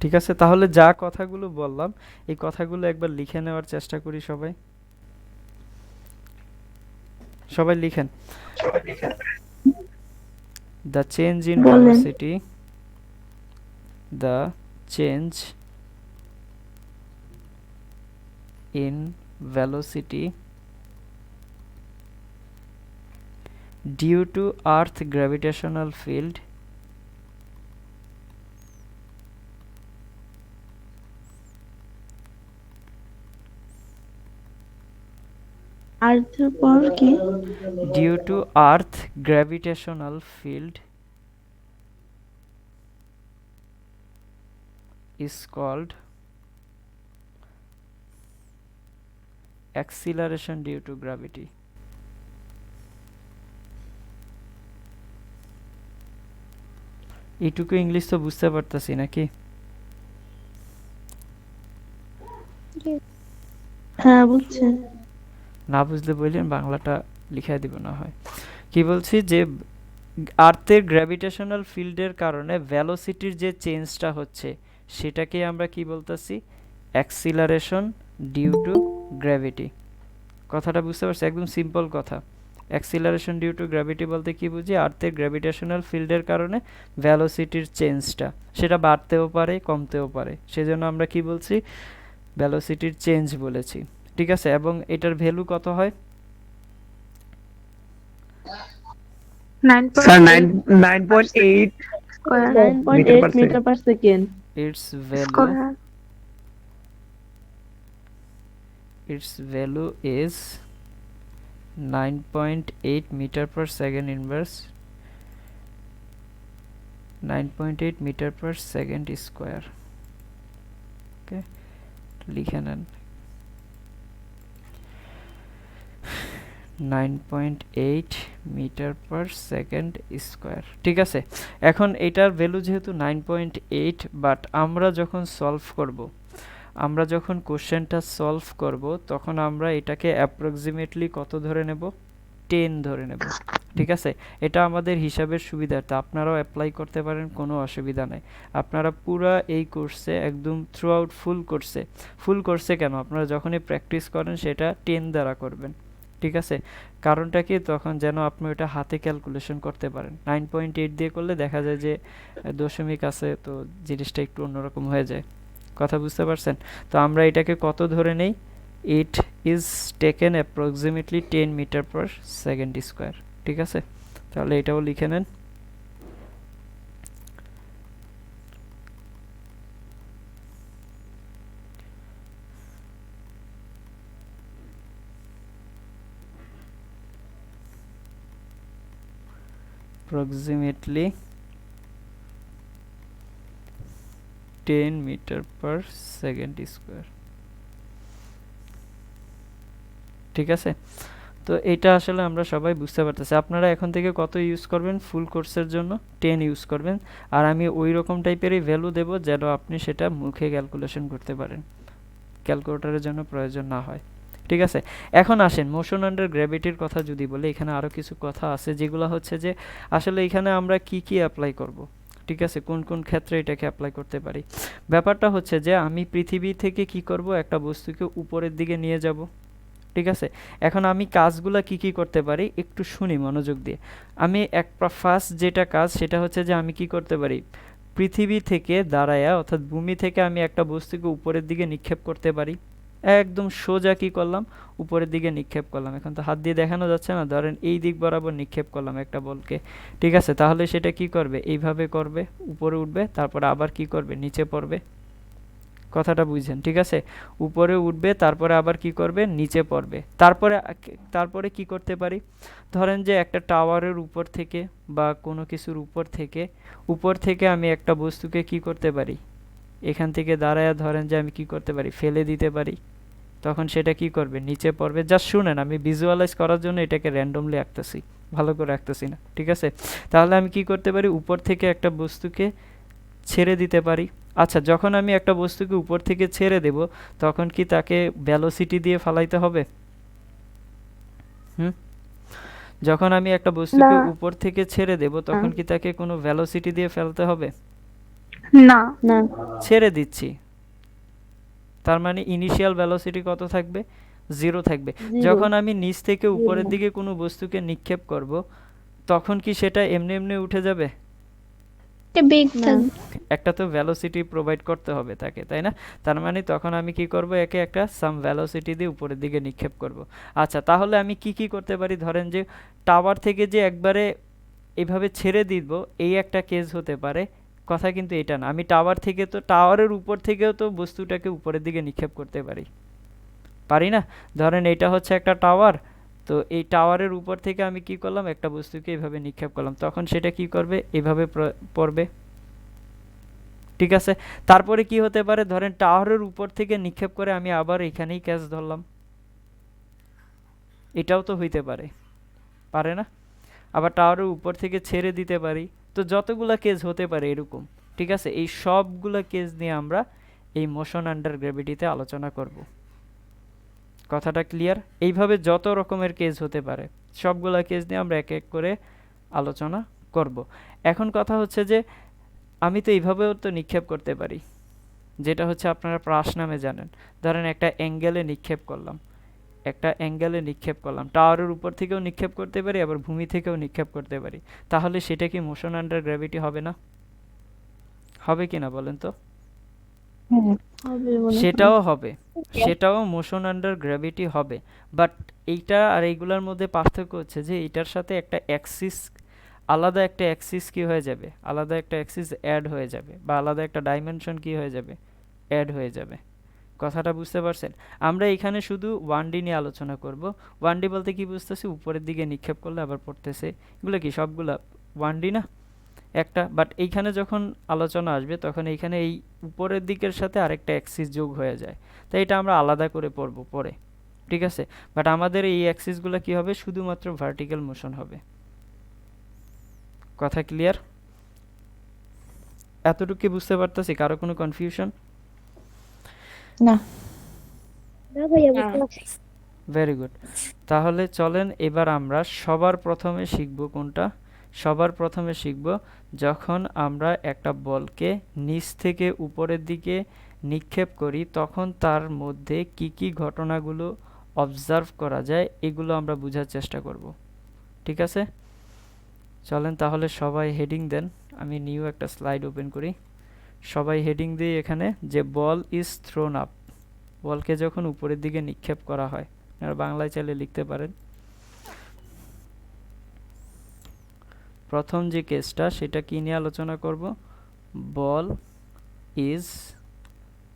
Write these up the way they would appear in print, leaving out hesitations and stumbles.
ঠিক আছে, তাহলে যা কথাগুলো বললাম এই কথাগুলো একবার লিখে নেওয়ার চেষ্টা করি সবাই। সবাই লিখেন। দ্য চেঞ্জ ইন বলেন। Velocity, the change in velocity due to earth gravitational field আর্থের পর কি? due to earth gravitational field is called acceleration due to gravity. এইটুকু ইংলিশ তো বুঝতে পারতাছি নাকি? হ্যাঁ বুঝছি। না বুঝলে বললেন, বাংলাটা লিখে দিব না হয়। কি বলছি যে আর্থের গ্র্যাভিটেশনাল ফিল্ডের কারণে ভেলোসিটির যে চেঞ্জটা হচ্ছে সেটাকে আমরা কি বলতেছি? Acceleration due to gravity. কথাটা বুঝতে পারছি? একদম সিম্পল কথা। অ্যাক্সিলারেশন ডিউ টু গ্র্যাভিটি বলতে কি বুঝি? আর্থের গ্র্যাভিটেশনাল ফিল্ডের কারণে ভেলোসিটির চেঞ্জটা সেটা বাড়তেও পারে কমতেও পারে, সেজন্য আমরা কি বলছি? ভেলোসিটির চেঞ্জ বলেছি। ঠিক আছে, এবং এটার ভ্যালু কত হয়? Sir 9.8 meter 9.8 per meter second. Per second its value square. its value is 9.8 meter per second inverse 9.8 meter per second square. ওকে, লিখে নেন 9.8 মিটার পার সেকেন্ড স্কোয়ার। ঠিক আছে, এখন এটার ভ্যালু যেহেতু 9.8, বাট আমরা যখন সলভ করব, আমরা যখন কোশ্চেনটা সলভ করব তখন আমরা এটাকে অ্যাপ্রক্সিমেটলি কত ধরে নেব? 10 ধরে নেব। ঠিক আছে, এটা আমাদের হিসাবের সুবিধার্থে আপনারাও অ্যাপ্লাই করতে পারেন, কোনো অসুবিধা নাই। আপনারা পুরা এই কোর্সে একদম থ্রু আউট ফুল কোর্সে কেন, আপনারা যখনই প্র্যাকটিস করেন সেটা 10 দ্বারা করবেন। ঠিক আছে, কারণটা কি? তখন যেন আপনি ওটা হাতে ক্যালকুলেশন করতে পারেন। 9.8 দিয়ে করলে দেখা যায় যে দশমিক আছে, তো জিনিসটা একটু অন্যরকম হয়ে যায়। কথা বুঝতে পারছেন? তো আমরা এটাকে কত ধরে নেই? It is taken approximately 10 meter per second square. ঠিক আছে, তাহলে এটাও লিখে নেন। approximately 10 meter per second square. ঠিক আছে, তো এটা আসলে আমরা সবাই বুঝতে পারতেছি। আপনারা এখন থেকে কত ইউজ করবেন? ফুল কোর্সের জন্য 10 ইউজ করবেন, আর আমি ওই রকম টাইপেরই ভ্যালু দেব যেন আপনি সেটা মুখে ক্যালকুলেশন করতে পারেন, ক্যালকুলেটরের জন্য প্রয়োজন না হয়। ঠিক আছে, এখন আসেন মোশন আন্ডার গ্র্যাভিটির কথা যদি বলি, এখানে আরও কিছু কথা আছে যেগুলো হচ্ছে যে আসলে এখানে আমরা কি কি অ্যাপ্লাই করব। ঠিক আছে, কোন কোন ক্ষেত্রে এটাকে অ্যাপ্লাই করতে পারি। ব্যাপারটা হচ্ছে যে আমি পৃথিবী থেকে কি করব? একটা বস্তুকে উপরের দিকে নিয়ে যাব। ঠিক আছে, এখন আমি কাজগুলা কি কি করতে পারি একটু শুনি মনোযোগ দিয়ে। আমি ফার্স্ট যেটা কাজ সেটা হচ্ছে যে আমি কি করতে পারি? পৃথিবী থেকে দাঁড়ায়া অর্থাৎ ভূমি থেকে আমি একটা বস্তুকে উপরের দিকে নিক্ষেপ করতে পারি। একদম সোজা কি করলাম? উপরের দিকে নিক্ষেপ করলাম। এখন তো হাত দিয়ে দেখানো যাচ্ছে না, ধরেন এই দিক বরাবর নিক্ষেপ করলাম একটা বলকে। ঠিক আছে, তাহলে সেটা কি করবে? এইভাবে করবে, উপরে উঠবে, তারপরে আবার কি করবে? নিচে পড়বে। কথাটা বুঝছেন? ঠিক আছে, উপরে উঠবে, তারপরে আবার কি করবে? নিচে পড়বে। তারপরে কি করতে পারি? ধরেন যে একটা টাওয়ারের উপর থেকে বা কোনো কিছুর উপর থেকে আমি একটা বস্তুকে কি করতে পারি? এখান থেকে দাঁড়ায়া ধরেন যে আমি কি করতে পারি? ফেলে দিতে পারি। তখন সেটা কি করবে? নিচে পড়বে। জাস্ট শুনেন, আমি ভিজুয়ালাইজ করার জন্য এটাকে র্যান্ডমলি আঁকতেছি, ভালো করে আঁকতেছি না। ঠিক আছে, তাহলে আমি কি করতে পারি? উপর থেকে একটা বস্তুকে ছেড়ে দিতে পারি। আচ্ছা, যখন আমি একটা বস্তুকে উপর থেকে ছেড়ে দেব তখন কি তাকে ভেলোসিটি দিয়ে ফালাইতে হবে? হুম, যখন আমি একটা না। বস্তুকে উপর থেকে ছেড়ে দেব তখন কি তাকে কোনো ভেলোসিটি দিয়ে ফেলতে হবে? না না ছেড়ে দিচ্ছি, তার মানে ইনিশিয়াল ভেলোসিটি কত থাকবে? 0 থাকবে। জিরো যখন আমি নিচ থেকে উপরের জিরো দিকে কোনো বস্তুকে নিক্ষেপ করব, তখন কি সেটা এমনি এমনি উঠে যাবে? এটা বেগ না থাকবে। একটা তো ভেলোসিটি প্রোভাইড করতে হবে তাকে, তাই না? তার মানে তখন আমি কি করব, একে একটা সাম ভেলোসিটি দিয়ে উপরের দিকে নিক্ষেপ করব। আচ্ছা, তাহলে আমি কি কি করতে পারি? ধরেন যে টাওয়ার থেকে যে একবারে এইভাবে ছেড়ে দিব, এই একটা কেস হতে পারে। কথা কিন্তু এটা না, আমি টাওয়ার থেকে তো, টাওয়ারের উপর থেকেও তো বস্তুটাকে উপরের দিকে নিক্ষেপ করতে পারি, পারি না? ধরেন এটা হচ্ছে একটা টাওয়ার, তো এই টাওয়ারের উপর থেকে আমি কি করলাম, একটা বস্তুকে এইভাবে নিক্ষেপ করলাম, তখন সেটা কি করবে, এইভাবে পড়বে। ঠিক আছে, তারপরে কি হতে পারে, ধরেন টাওয়ারের উপর থেকে নিক্ষেপ করে আমি আবার এখানেই ক্যাচ ধরলাম, এটাও তো হইতে পারে, পারে না? আবার টাওয়ারের উপর থেকে ছেড়ে দিতে পারি। তো যতগুলা কেস হতে পারে এরকম, ঠিক আছে? এই সবগুলা কেস নিয়ে আমরা এই মোশন আন্ডার গ্র্যাভিটিতে আলোচনা করব। কথাটা ক্লিয়ার? এইভাবে যত রকমের কেস হতে পারে সবগুলা কেস নিয়ে আমরা এক এক করে আলোচনা করব। এখন কথা হচ্ছে যে আমি তো এইভাবেও তো নিক্ষেপ করতে পারি, যেটা হচ্ছে আপনারা প্রাস নামে জানেন। ধরেন একটা অ্যাঙ্গেলে নিক্ষেপ করলাম, একটা অ্যাঙ্গেলে নিক্ষেপ করলাম, টাওয়ারের উপর থেকেও নিক্ষেপ করতে পারি, আবার ভূমি থেকেও নিক্ষেপ করতে পারি। তাহলে সেটা কি মোশন আন্ডার গ্র্যাভিটি হবে না? হবে কি না বলেন তো? হবে মনে হয় সেটাও হবে, সেটাও মোশন আন্ডার গ্র্যাভিটি হবে। বাট এইটা আর এইগুলার মধ্যে পার্থক্য হচ্ছে যে এইটার সাথে একটা অ্যাক্সিস, আলাদা একটা অ্যাক্সিস কি হয়ে যাবে, আলাদা একটা অ্যাক্সিস অ্যাড হয়ে যাবে, বা আলাদা একটা ডাইমেনশন কি হয়ে যাবে, অ্যাড হয়ে যাবে। কথাটা বুঝতে পারছেন? আমরা এখানে শুধু 1D নিয়ে আলোচনা করব। 1D বলতে কি বুঝতেছি, উপরের দিকে নিক্ষেপ করলে আবার পড়তেছে, এগুলো কি সবগুলা 1D না একটা? বাট এইখানে যখন আলোচনা আসবে তখন এইখানে এই উপরের দিকের সাথে আরেকটা অ্যাক্সিস যোগ হয়ে যায়, তাই এটা আমরা আলাদা করে পড়ব পরে, ঠিক আছে? বাট আমাদের এই অ্যাক্সিসগুলো কি হবে, শুধুমাত্র ভার্টিক্যাল মোশন হবে। কথা ক্লিয়ার? এতটুকু কি বুঝতে পারতেছি? কারো কোনো কনফিউশন? না না ভাইয়া বুঝতে পারছি। Very good. তাহলে চলেন এবার আমরা সবার প্রথমে শিখব কোনটা? সবার প্রথমে শিখব যখন আমরা একটা বলকে নিচ থেকে উপরের দিকে নিক্ষেপ করি তখন তার মধ্যে কি কি ঘটনাগুলো অবজার্ভ করা যায়, এগুলো আমরা বোঝার চেষ্টা করব। ঠিক আছে, চলেন তাহলে সবাই হেডিং দেন। আমি নিউ একটা স্লাইড ওপেন করি। সবাই হেডিং দিই এখানে যে বল ইজ থ্রোন আপ, বলকে যখন উপরের দিকে নিক্ষেপ করা হয়। আপনারা বাংলায় চাইলে লিখতে পারেন। প্রথম যে কেসটা সেটা কি নিয়ে আলোচনা করব, বল ইজ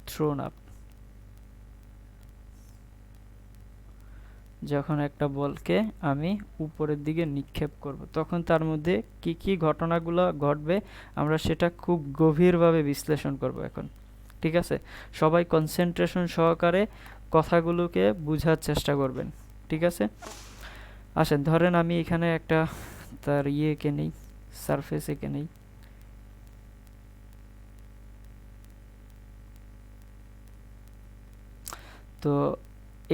থ্রোন আপ। যখন একটা বলকে আমি উপরের দিকে নিক্ষেপ করব তখন তার মধ্যে কি কি ঘটনাগুলো ঘটবে আমরা সেটা খুব গভীরভাবে বিশ্লেষণ করব এখন। ঠিক আছে, সবাই কনসেন্ট্রেশন সহকারে কথাগুলোকে বোঝার চেষ্টা করবেন। ঠিক আছে, আসেন ধরেন আমি এখানে একটা তার এঁকে নেই, সারফেস এঁকে নেই। তো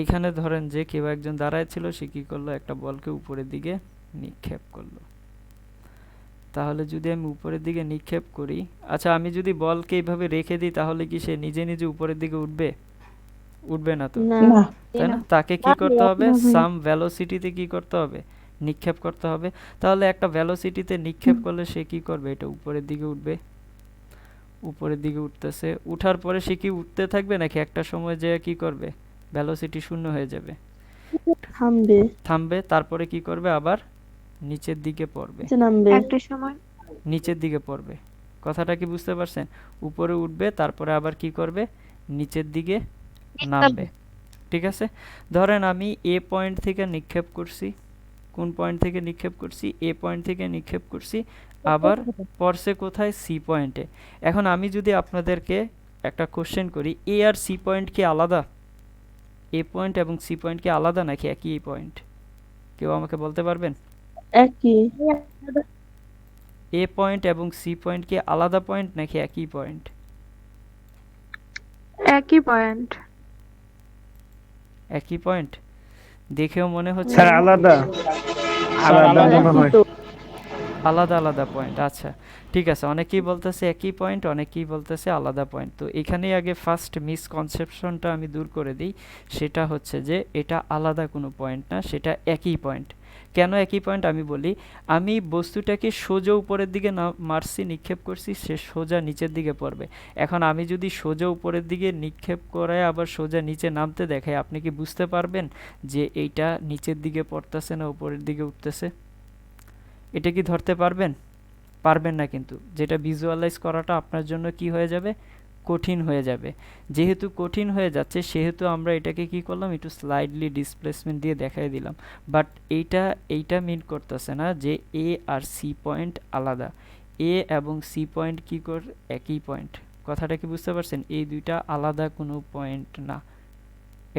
এখানে ধরেন যে কেউ একজন দাঁড়ায় ছিল, সে কি করলো, একটা বলকে উপরের দিকে নিক্ষেপ করলো। তাহলে যদি আমি উপরের দিকে নিক্ষেপ করি, আচ্ছা আমি যদি বলকে এইভাবে রেখে দিই তাহলে কি সে নিজে নিজে উপরের দিকে উঠবে? উঠবে না তো, না তাই না? তাকে কি করতে হবে, সাম ভেলোসিটিতে কি করতে হবে, নিক্ষেপ করতে হবে। তাহলে একটা ভেলোসিটিতে নিক্ষেপ করলে সে কি করবে, এটা উপরের দিকে উঠবে। উপরের দিকে উঠতেছে, উঠার পরে সে কি উঠতে থাকবে নাকি একটা সময় যে কি করবে, ভেলোসিটি শূন্য হয়ে যাবে, থামবে থামবে, তারপরে কি করবে, আবার নিচের দিকে পড়বে, নিচে নামবে একটা সময় নিচের দিকে পড়বে। কথাটা কি বুঝতে পারছেন? উপরে উঠবে তারপরে আবার কি করবে, নিচের দিকে নামবে। ঠিক আছে, ধরেন আমি এ পয়েন্ট থেকে নিক্ষেপ করছি, কোন পয়েন্ট থেকে নিক্ষেপ করছি, এ পয়েন্ট থেকে নিক্ষেপ করছি, আবার পড়ছে কোথায়, সি পয়েন্টে। এখন আমি যদি আপনাদেরকে একটা কোশ্চেন করি, এ আর সি পয়েন্ট কি আলাদা? এ পয়েন্ট এবং সি পয়েন্ট কি আলাদা নাকি একই পয়েন্ট? কেউ আমাকে বলতে পারবেন? একই এ পয়েন্ট এবং সি পয়েন্ট কি আলাদা পয়েন্ট নাকি একই পয়েন্ট? একই পয়েন্ট। একই পয়েন্ট দেখেও মনে হচ্ছে স্যার আলাদা, আলাদা মনে হয়। আলাদা আলাদা পয়েন্ট। আচ্ছা ঠিক আছে, অনেকেই বলতেছে একই পয়েন্ট, অনেকেই বলতেছে আলাদা পয়েন্ট। তো এখানেই আগে ফার্স্ট মিসকনসেপশনটা আমি দূর করে দিই, সেটা হচ্ছে যে এটা আলাদা কোনো পয়েন্ট না, সেটা একই পয়েন্ট। কেন একই পয়েন্ট আমি বলি, আমি বস্তুটাকে সোজা উপরের দিকে মারছি, নিক্ষেপ করছি, সে সোজা নিচের দিকে পড়বে। এখন আমি যদি সোজা উপরের দিকে নিক্ষেপ করে আবার সোজা নিচে নামতে দেখাই, আপনি কি বুঝতে পারবেন যে এইটা নিচের দিকে পড়তেছে না উপরের দিকে উঠতেছে? এটা কি ধরতে পারবেন? পারবেন না কিন্তু। যেটা ভিজুয়ালাইজ করাটা আপনার জন্য কি হয়ে যাবে? কঠিন হয়ে যাবে। যেহেতু কঠিন হয়ে যাচ্ছে সেহেতু আমরা এটাকে কি করলাম, একটু স্লাইডলি ডিসপ্লেসমেন্ট দিয়ে দেখাই দিলাম। বাট এইটা মিন করতেছে না যে এ আর সি পয়েন্ট আলাদা। এ এবং সি পয়েন্ট কি একই পয়েন্ট। কথাটা কি বুঝতে পারছেন? এই দুইটা আলাদা কোনো পয়েন্ট না।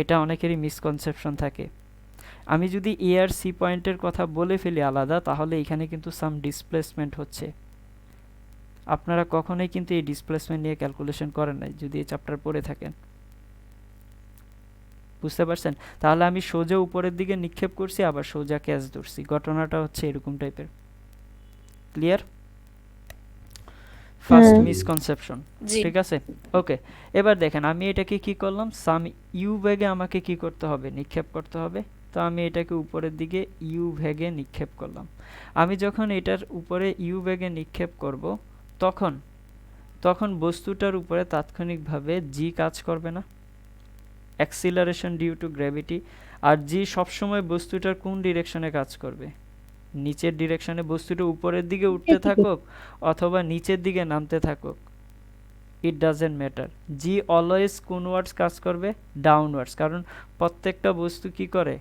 এটা অনেকেরই মিসকনসেপশন থাকে। আমি যদি এ আর সি পয়েন্টের কথা বলে ফেলি আলাদা, তাহলে এখানে কিন্তু সাম ডিসপ্লেসমেন্ট হচ্ছে। আপনারা কখনোই কিন্তু এই ডিসপ্লেসমেন্ট নিয়ে ক্যালকুলেশন করেন নাই যদি এই চ্যাপ্টার পড়ে থাকেন। বুঝতে পারছেন? তাহলে আমি সোজা উপরের দিকে নিক্ষেপ করছি, আবার সোজা ক্যাচ ধরছি। ঘটনাটা হচ্ছে এরকম টাইপের। ক্লিয়ার? First misconception. ঠিক আছে, ওকে। এবার দেখেন আমি এটাকে কি করলাম, সাম ইউ বেগে আমাকে কি করতে হবে, নিক্ষেপ করতে হবে। তো আমি এটাকে উপরের দিকে ইউ বেগে নিক্ষেপ করলাম। আমি যখন এটার উপরে ইউ বেগে নিক্ষেপ করব, তখন বস্তুটার উপরে তাৎক্ষণিকভাবে জি কাজ করবে না, অ্যাক্সিলারেশন ডিউ টু গ্র্যাভিটি। আর জি সবসময় বস্তুটার কোন ডিরেকশনে কাজ করবে? নিচের ডিরেকশনে। বস্তুটা উপরের দিকে উঠতে থাকুক অথবা নিচের দিকে নামতে থাকুক, it doesn't matter. G always কোনওয়ার্ডস কাজ করবে? ডাউনওয়ার্ডস। কারণ প্রত্যেকটা বস্তু কি করে?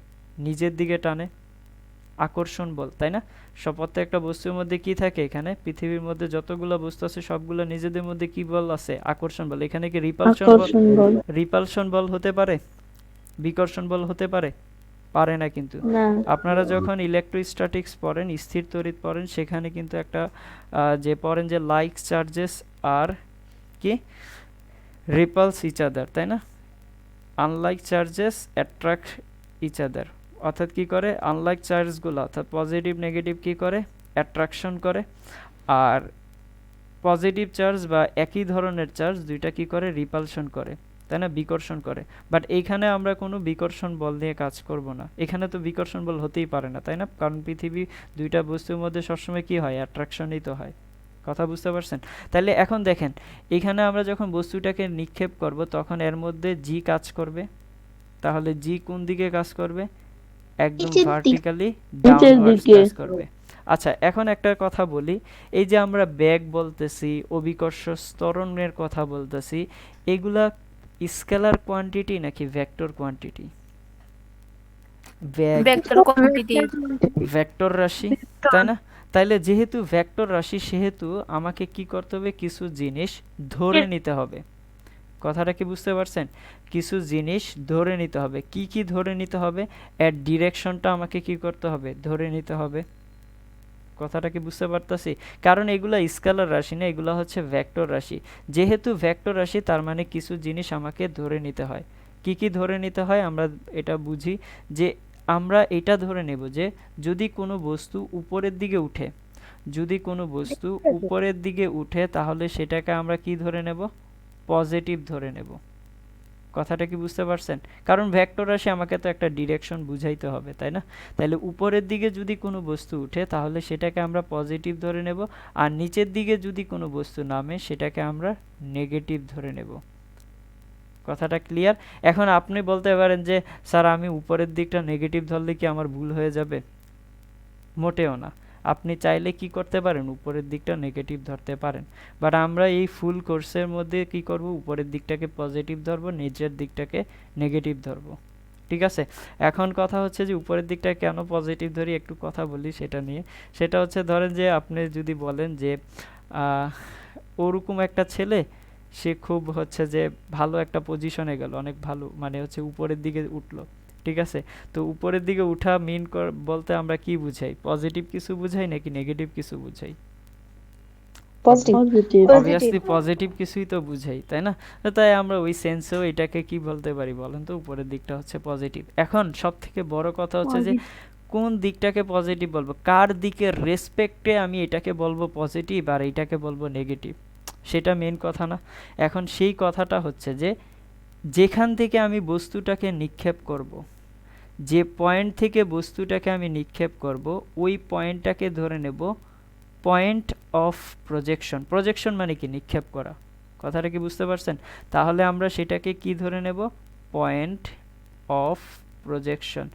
নিজের দিকে টানে, আকর্ষণ বল, তাই না? প্রত্যেকটা বস্তুর মধ্যে কি থাকে? এখানে পৃথিবীর মধ্যে যতগুলো বস্তু আছে সবগুলো নিজেদের মধ্যে কি বল আছে? আকর্ষণ বল। এখানে কি রিপালশন বল হতে পারে? বিকর্ষণ বল হতে পারে? পারে না কিন্তু। আপনারা যখন ইলেকট্রোস্ট্যাটিক্স পড়েন, স্থির তড়িৎ পড়েন, সেখানে কিন্তু একটা যে পড়েন যে লাইক চার্জেস আর কি রিপালস ইচ আদার, তাই না? Unlike charges attract each other. অর্থাৎ কি করে? আনলাইক চার্জগুলো অর্থাৎ পজিটিভ নেগেটিভ কি করে? অ্যাট্রাকশন করে। আর পজিটিভ চার্জ বা একই ধরনের চার্জ দুইটা কি করে? রিপালশন করে, তাই না? বিকর্ষণ করে। বাট এইখানে আমরা কোনো বিকর্ষণ বল নিয়ে কাজ করব না। এখানে তো বিকর্ষণ বল হতেই পারে না, তাই না? কারণ পৃথিবী দুইটা বস্তুর মধ্যে সবসময় কি হয়? অ্যাট্রাকশনই তো হয়। কথা বুঝতে পারছেন? তাহলে এখন দেখেন এখানে আমরা যখন বস্তুটাকে নিক্ষেপ করব তখন এর মধ্যে জি কাজ করবে। তাহলে জি কোন দিকে কাজ করবে? একদম ভার্টিক্যালি ডাউনওয়ার্ডস কাজ করবে। আচ্ছা এখন একটা কথা বলি, এই যে আমরা বেগ বলতেছি, অভিকর্ষ ত্বরণের কথা বলতেছি, এগুলা স্কেলার কোয়ান্টিটি নাকি ভেক্টর কোয়ান্টিটি? ভেক্টর রাশি, তাই না? তাইলে যেহেতু ভেক্টর রাশি সেহেতু আমাকে কি করতে হবে? কিছু জিনিস ধরে নিতে হবে। কথাটা কি বুঝতে পারছেন? কিছু জিনিস ধরে নিতে হবে। কি কি ধরে নিতে হবে? এর ডিরেকশনটা আমাকে কি করতে হবে? ধরে নিতে হবে। কথাটা কি বুঝতে পারতাছি? কারণ এগুলা স্কেলার রাশি না, এগুলা হচ্ছে ভেক্টর রাশি। যেহেতু ভেক্টর রাশি তার মানে কিছু জিনিস আমাকে ধরে নিতে হয়। কি কি ধরে নিতে হয় আমরা এটা বুঝি, যে আমরা এটা ধরে নেব যে যদি কোনো বস্তু উপরের দিকে উঠে, যদি কোনো বস্তু উপরের দিকে উঠে তাহলে সেটাকে আমরা কি ধরে নেব? পজিটিভ ধরে নেব। কথাটা কি বুঝতে পারছেন? কারণ ভেক্টর রাশি আমাকে তো একটা ডিরেকশন বুঝাইতে হবে, তাই না? তাহলে উপরের দিকে যদি কোনো বস্তু উঠে তাহলে সেটাকে আমরা পজিটিভ ধরে নেব, আর নিচের দিকে যদি কোনো বস্তু নামে সেটাকে আমরা নেগেটিভ ধরে নেব। কথাটা ক্লিয়ার? এখন আপনি বলতে পারেন যে স্যার আমি উপরের দিকটা নেগেটিভ ধরলে কি আমার ভুল হয়ে যাবে? মোটেও না। আপনি চাইলে কি করতে পারেন? উপরের দিকটা নেগেটিভ ধরতে পারেন। বাট আমরা এই ফুল কোর্সের মধ্যে কি করব? উপরের দিকটাকে পজিটিভ ধরবো, নিচের দিকটাকে নেগেটিভ ধরবো। ঠিক আছে? এখন কথা হচ্ছে যে উপরের দিকটা কেন পজিটিভ ধরি একটু কথা বলি সেটা নিয়ে। সেটা হচ্ছে ধরেন যে আপনি যদি বলেন যে ওরকম একটা ছেলে, সে খুব হচ্ছে যে ভালো একটা পজিশনে গেল, অনেক ভালো, মানে হচ্ছে উপরের দিকে উঠলো। ঠিক আছে? তো উপরের দিকে উঠা মিন বলতে আমরা কি বুঝাই? পজিটিভ কিছু বুঝাই নাকি নেগেটিভ কিছু বুঝাই? অবভিয়াসলি পজিটিভ কিছুই তো বুঝাই, তাই না? তাই আমরা ওই সেন্সেও এটাকে কি বলতে পারি বলেন তো? উপরের দিকটা হচ্ছে পজিটিভ। এখন সব থেকে বড় কথা হচ্ছে যে কোন দিকটাকে পজিটিভ বলবো, কার দিকের রেসপেক্টে আমি এটাকে বলবো পজিটিভ আর এটাকে বলবো নেগেটিভ, সেটা মেন কথা না। এখন সেই কথাটা হচ্ছে যে যেখান থেকে আমি বস্তুটাকে নিক্ষেপ করব, যে পয়েন্ট থেকে বস্তুটাকে আমি নিক্ষেপ করব, ওই পয়েন্টটাকে ধরে নেব পয়েন্ট অফ প্রজেকশন। প্রজেকশন মানে কি? নিক্ষেপ করা। কথাটা কি বুঝতে পারছেন? তাহলে আমরা সেটাকে কি ধরে নেব? Point of projection.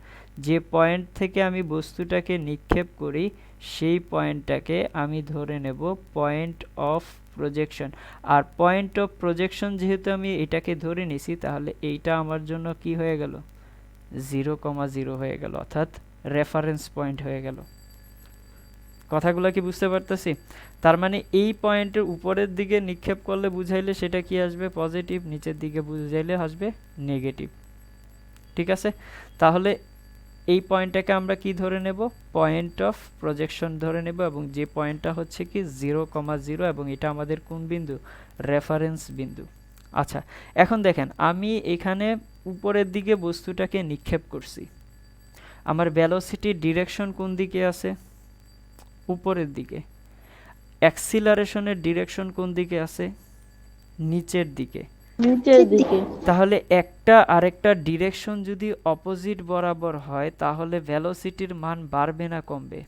যে পয়েন্ট থেকে আমি বস্তুটাকে নিক্ষেপ করি সেই পয়েন্টটাকে আমি ধরে নেব পয়েন্ট অফ প্রজেকশন। আর পয়েন্ট অফ প্রজেকশন যেহেতু আমি এটাকে ধরে নিছি, তাহলে এইটা আমার জন্য কি হয়ে গেল? 0,0 হয়ে গেল, অর্থাৎ রেফারেন্স পয়েন্ট হয়ে গেল। কথাগুলো কি বুঝতে পারতেছি? তার মানে এই পয়েন্টের উপরের দিকে নিক্ষেপ করলে বুঝাইলে সেটা কি আসবে? পজিটিভ। নিচের দিকে বুঝাইলে আসবে নেগেটিভ। ঠিক আছে? তাহলে এই পয়েন্টটাকে আমরা কি ধরে নেব? পয়েন্ট অফ প্রজেকশন ধরে নেব, এবং যে পয়েন্টটা হচ্ছে কি 0,0, এবং এটা আমাদের কোন বিন্দু? রেফারেন্স বিন্দু। আচ্ছা, এখন দেখেন আমি এখানে উপরের দিকে বস্তুটাকে নিক্ষেপ করছি, আমার ভেলোসিটির ডিরেকশন কোন দিকে আছে? উপরের দিকে। অ্যাক্সিলারেশনের ডিরেকশন কোন দিকে আছে? নিচের দিকে। নিচের দিকে। তাহলে একটা আরেকটা ডিরেকশন যদি অপোজিট বরাবর হয় তাহলে ভেলোসিটির মান বাড়বে না কমবে?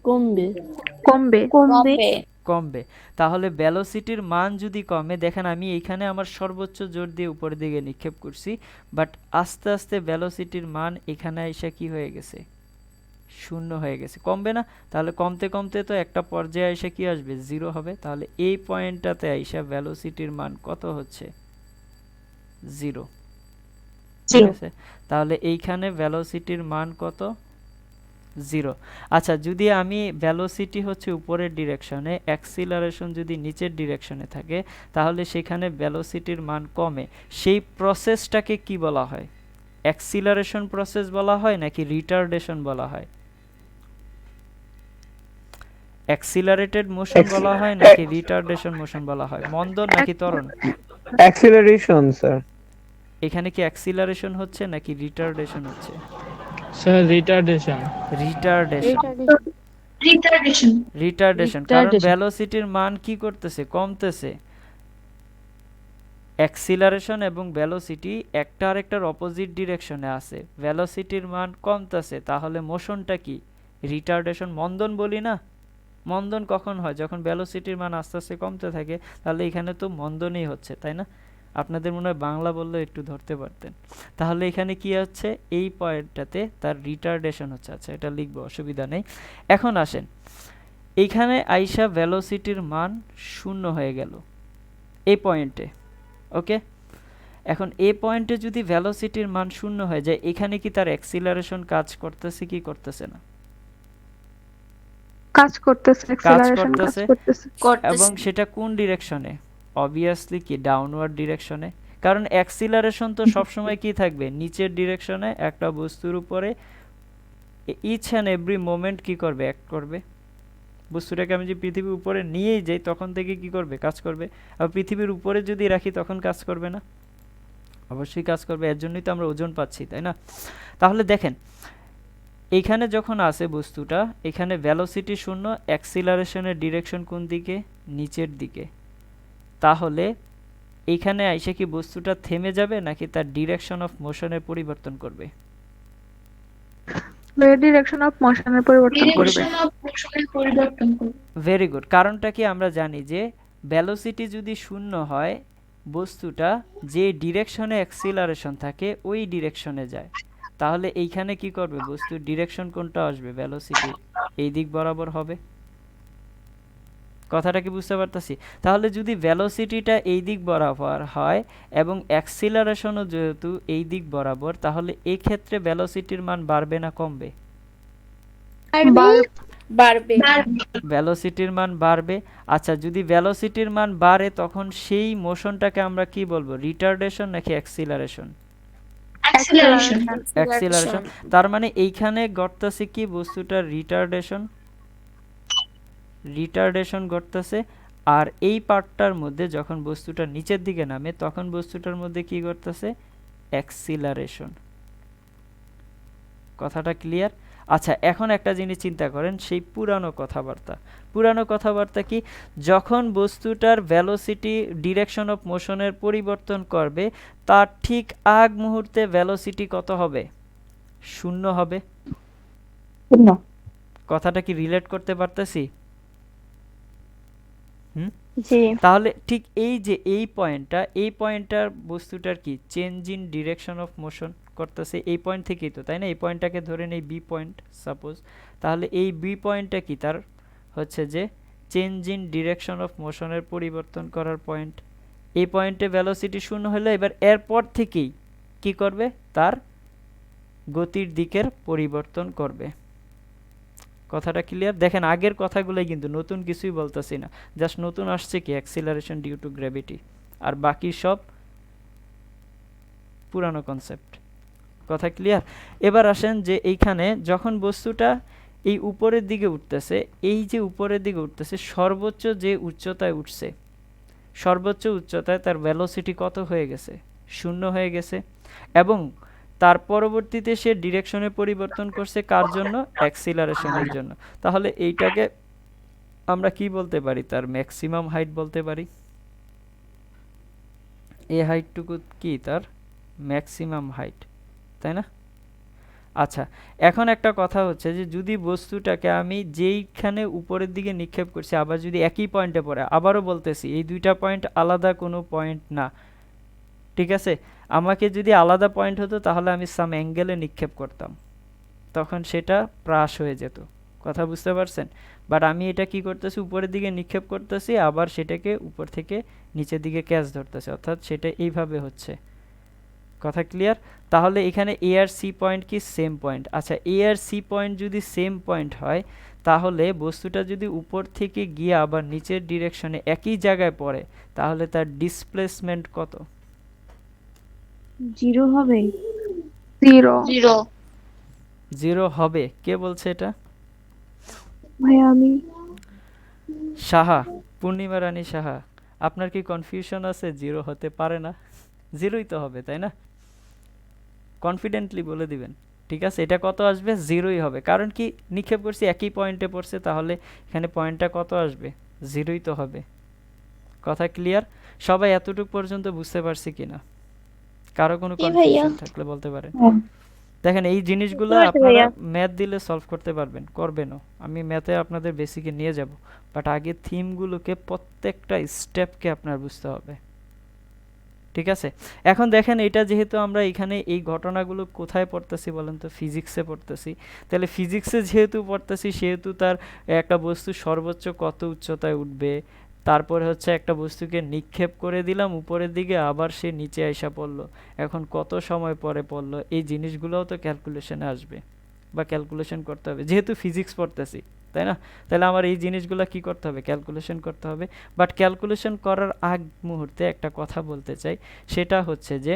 কমবে। কমবে। কমবে। তাহলে ভেলোসিটির মান যদি কমে, দেখেন আমি এইখানে আমার সর্বোচ্চ জোর দিয়ে উপরের দিকে নিক্ষেপ করছি, বাট আস্তে আস্তে ভেলোসিটির মান এখানে এসে কি হয়ে গেছে? শূন্য হয়ে গেছে। কমবে না? তাহলে কমতে কমতে তো একটা পর্যায়ে এসে কি আসবে? 0 হবে। তাহলে এই পয়েন্টটাতে আইসা ভেলোসিটির মান কত হচ্ছে? 0। ঠিক আছে? তাহলে এইখানে ভেলোসিটির মান কত? 0। আচ্ছা, যদি আমি ভেলোসিটি হচ্ছে উপরের ডিরেকশনে, অ্যাক্সিলারেশন যদি নিচের ডিরেকশনে থাকে, তাহলে সেখানে ভেলোসিটির মান কমে। সেই প্রসেসটাকে কি বলা হয়? অ্যাক্সিলারেশন প্রসেস বলা হয় নাকি রিটার্ডেশন বলা হয়? অ্যাক্সিলারেটেড মোশন বলা হয় নাকি রিটার্ডেশন মোশন বলা হয়? মন্দন নাকি ত্বরণ? Acceleration sir. এখানে কি অ্যাক্সিলারেশন হচ্ছে নাকি রিটার্ডেশন হচ্ছে? Sir retardation. রিটার্ডেশন। রিটার্ডেশন, কারণ ভেলোসিটির মান কি করতেছে? কমতেছে। অ্যাক্সিলারেশন এবং ভেলোসিটি একটা আরেকটার অপোজিট ডিরেকশনে আছে, ভেলোসিটির মান কমতেছে, তাহলে মোশনটা কি? রিটার্ডেশন। মন্দন বলি না? মন্দন কখন হয়? যখন ভেলোসিটির মান আস্তে আস্তে কমতে থাকে। তাহলে এখানে তো মন্দনই হচ্ছে, তাই না? আপনাদের মনে হয় বাংলা বললে একটু ধরতে পারতেন। তাহলে এখানে কি হচ্ছে? এই পয়েন্টটাতে তার রিটার্ডেশন হচ্ছে। আচ্ছা, এটা লিখবো, অসুবিধা নেই। এখন আসেন, এইখানে আইসা ভেলোসিটির মান 0 হয়ে গেল এই পয়েন্টে। ওকে, এখন এই পয়েন্টে যদি ভেলোসিটির মান 0 হয়ে যায়, এখানে কি তার অ্যাক্সিলারেশন কাজ করতেছে কি করতেছে না? কাজ করতেছে, কাজ অ্যাক্সিলারেশন কাজ করতেছে। করতেছে। এবং সেটা কোন ডিরেকশনে? অবভিয়াসলি কি ডাউনওয়ার্ড ডিরেকশনে। কারণ অ্যাক্সিলারেশন তো সবসময় কি থাকবে? নিচের ডিরেকশনে একটা বস্তুর উপরে ইচ অ্যান্ড এভরি মোমেন্ট কি করবে? অ্যাক্ট করবে। বস্তুটাকে আমি যে পৃথিবীর উপরে নিয়েই যাই তখন থেকে কি করবে? কাজ করবে। আর পৃথিবীর উপরে যদি রাখি তখন কাজ করবে না? অবশ্যই কাজ করবে। এর জন্যই তো আমরা ওজন পাচ্ছি, তাই না? তাহলে দেখেন এইখানে যখন আসে বস্তুটা, এখানে ভেলোসিটি 0, অ্যাক্সিলারেশনের ডিরেকশন কোন দিকে? নিচের দিকে। তাহলে এইখানে আইসে কি বস্তুটা থেমে যাবে নাকি তার ডিরেকশন অফ মোশনের পরিবর্তন করবে? ডিরেকশন অফ মোশনের পরিবর্তন করবে। Very good. কারণটা কি? আমরা জানি যে ভেলোসিটি যদি 0 হয়, বস্তুটা যে ডিরেকশনে অ্যাক্সিলারেশন থাকে ওই ডিরেকশনে যায়। তাহলে এইখানে কি করবে? বস্তুর ডিরেকশন কোনটা আসবে? ভেলোসিটি এই দিক বরাবর হবে। কথাটা কি বুঝতে পারতাছি? তাহলে যদি ভেলোসিটিটা এই দিক বরাবর হয় এবং অ্যাক্সিলারেশনও যেহেতু এই দিক বরাবর, তাহলে এই ক্ষেত্রে ভেলোসিটির মান বাড়বে না কমবে? ভেলোসিটির মান বাড়বে। আচ্ছা, যদি ভেলোসিটির মান বাড়ে তখন সেই মোশনটাকে আমরা কি বলবো? রিটার্ডেশন নাকি অ্যাক্সিলারেশন? অ্যাক্সিলারেশন। তার মানে এইখানে ঘটতেছে কি? বস্তুটার রিটার্ডেশন ঘটতেছে। আর এই পার্টটার মধ্যে যখন বস্তুটা নিচের দিকে নামে তখন বস্তুটার মধ্যে কি ঘটতেছে? অ্যাক্সিলারেশন। কথাটা ক্লিয়ার? আচ্ছা, এখন একটা জিনিস চিন্তা করেন, সেই পুরানো কথাবার্তা কি, যখন বস্তুটার ভেলোসিটি ডিরেকশন অফ মোশনের পরিবর্তন করবে তার ঠিক আগ মুহূর্তে ভেলোসিটি কত হবে? 0 হবে। কথাটা কি রিলেট করতে পারতেছি? জি তাহলে ঠিক এই যে এই পয়েন্টটার বস্তুটার কি change in direction of motion করতেছে এই পয়েন্ট থেকেই তো, তাই না? এই পয়েন্টটাকে ধরে নেই বি পয়েন্ট সাপোজ, তাহলে এই বি পয়েন্টটা কি তার হচ্ছে যে চেঞ্জ ইন ডিরেকশন অফ মোশনের পরিবর্তন করার পয়েন্ট। এই পয়েন্টে ভেলোসিটি 0 হলে এবার এরপর থেকেই কি করবে, তার গতির দিকের পরিবর্তন করবে। কথাটা ক্লিয়ার? দেখেন আগের কথাগুলোই কিন্তু, নতুন কিছুই বলতেছি না, জাস্ট নতুন আসছে কি অ্যাক্সিলারেশন ডিউ টু গ্র্যাভিটি, আর বাকি সব পুরানো কনসেপ্ট। কথা ক্লিয়ার? এবার আসেন যে এইখানে যখন বস্তুটা এই উপরের দিকে উঠতেছে, এই যে উপরের দিকে উঠতেছে, সর্বোচ্চ যে উচ্চতায় উঠছে, সর্বোচ্চ উচ্চতায় তার ভেলোসিটি কত হয়ে গেছে? 0 হয়ে গেছে। এবং তার পরবর্তীতে সে ডিরেকশনে পরিবর্তন করছে কার জন্য? অ্যাক্সিলারেশনের জন্য। তাহলে এইটাকে আমরা কি বলতে পারি? তার ম্যাক্সিমাম হাইট বলতে পারি। এই হাইটটুকু কি তার ম্যাক্সিমাম হাইট, তাই না? আচ্ছা, এখন একটা কথা হচ্ছে যে যদি বস্তুটাকে আমি যেইখানে উপরের দিকে নিক্ষেপ করছি আবার যদি একই পয়েন্টে পড়ে, আবারও বলতেছি এই দুইটা পয়েন্ট আলাদা কোনো পয়েন্ট না, ঠিক আছে? আমাকে যদি আলাদা পয়েন্ট হতো তাহলে আমি সাম অ্যাঙ্গেলে নিক্ষেপ করতাম, তখন সেটা প্রাস হয়ে যেত। কথা বুঝতে পারছেন? বাট আমি এটা কি করতেছি, উপরের দিকে নিক্ষেপ করতেছি, আবার সেটাকে উপর থেকে নিচের দিকে ক্যাচ ধরতেছে, অর্থাৎ সেটা এইভাবে হচ্ছে। কথা ক্লিয়ার? তাহলে এখানে এ আর সি পয়েন্ট কি সেম পয়েন্ট? আচ্ছা, এ আর সি পয়েন্ট যদি সেম পয়েন্ট হয় তাহলে বস্তুটা যদি উপর থেকে গিয়ে আবার নিচের ডিরেকশনে একই জায়গায় পড়ে তাহলে তার ডিসপ্লেসমেন্ট কত? 0 হবে। 0 0 হবে। কে বলছে এটা? ভাই আমি সাহা, পূর্ণিমা রানী সাহা। আপনার কি কনফিউশন আছে? 0 হতে পারে না, 0ই তো হবে, তাই না? কনফিডেন্টলি বলে দিবেন, ঠিক আছে? এটা কত আসবে? 0ই হবে। কারণ কি, নিক্ষেপ করছি একই পয়েন্টে পড়ছে, তাহলে এখানে পয়েন্টটা কত আসবে? 0ই তো হবে। কথা ক্লিয়ার? সবাই এতটুকু পর্যন্ত বুঝতে পারছি কিনা? কারো কোনো জি ভাইয়া। কনফিউশন থাকলে বলতে পারেন। হ্যাঁ। দেখেন এই জিনিসগুলো বুঝতে পারছি আপনারা ভাইয়া। ম্যাথ দিলে সলভ করতে পারবেন, করবেনও। আমি ম্যাথে আপনাদের বেসিকে নিয়ে যাব, বাট আগে থিমগুলোকে প্রত্যেকটা স্টেপকে আপনার বুঝতে হবে, ঠিক আছে? এখন দেখেন এটা যেহেতু আমরা এখানে এই ঘটনাগুলো কোথায় পড়তেছি বলেন তো? ফিজিক্সে পড়তেছি। তাহলে ফিজিক্সে যেহেতু পড়তেছি সেহেতু তার একটা বস্তু সর্বোচ্চ কত উচ্চতায় উঠবে, তারপরে হচ্ছে একটা বস্তুকে নিক্ষেপ করে দিলাম উপরের দিকে, আবার সে নিচে আইসা পড়লো, এখন কত সময় পরে পড়লো, এই জিনিসগুলোও তো ক্যালকুলেশনে আসবে বা ক্যালকুলেশন করতে হবে, যেহেতু ফিজিক্স পড়তেছি, তাই না? তাহলে আমার এই জিনিসগুলো কি করতে হবে? ক্যালকুলেশন করতে হবে। বাট ক্যালকুলেশন করার আগ মুহূর্তে একটা কথা বলতে চাই, সেটা হচ্ছে যে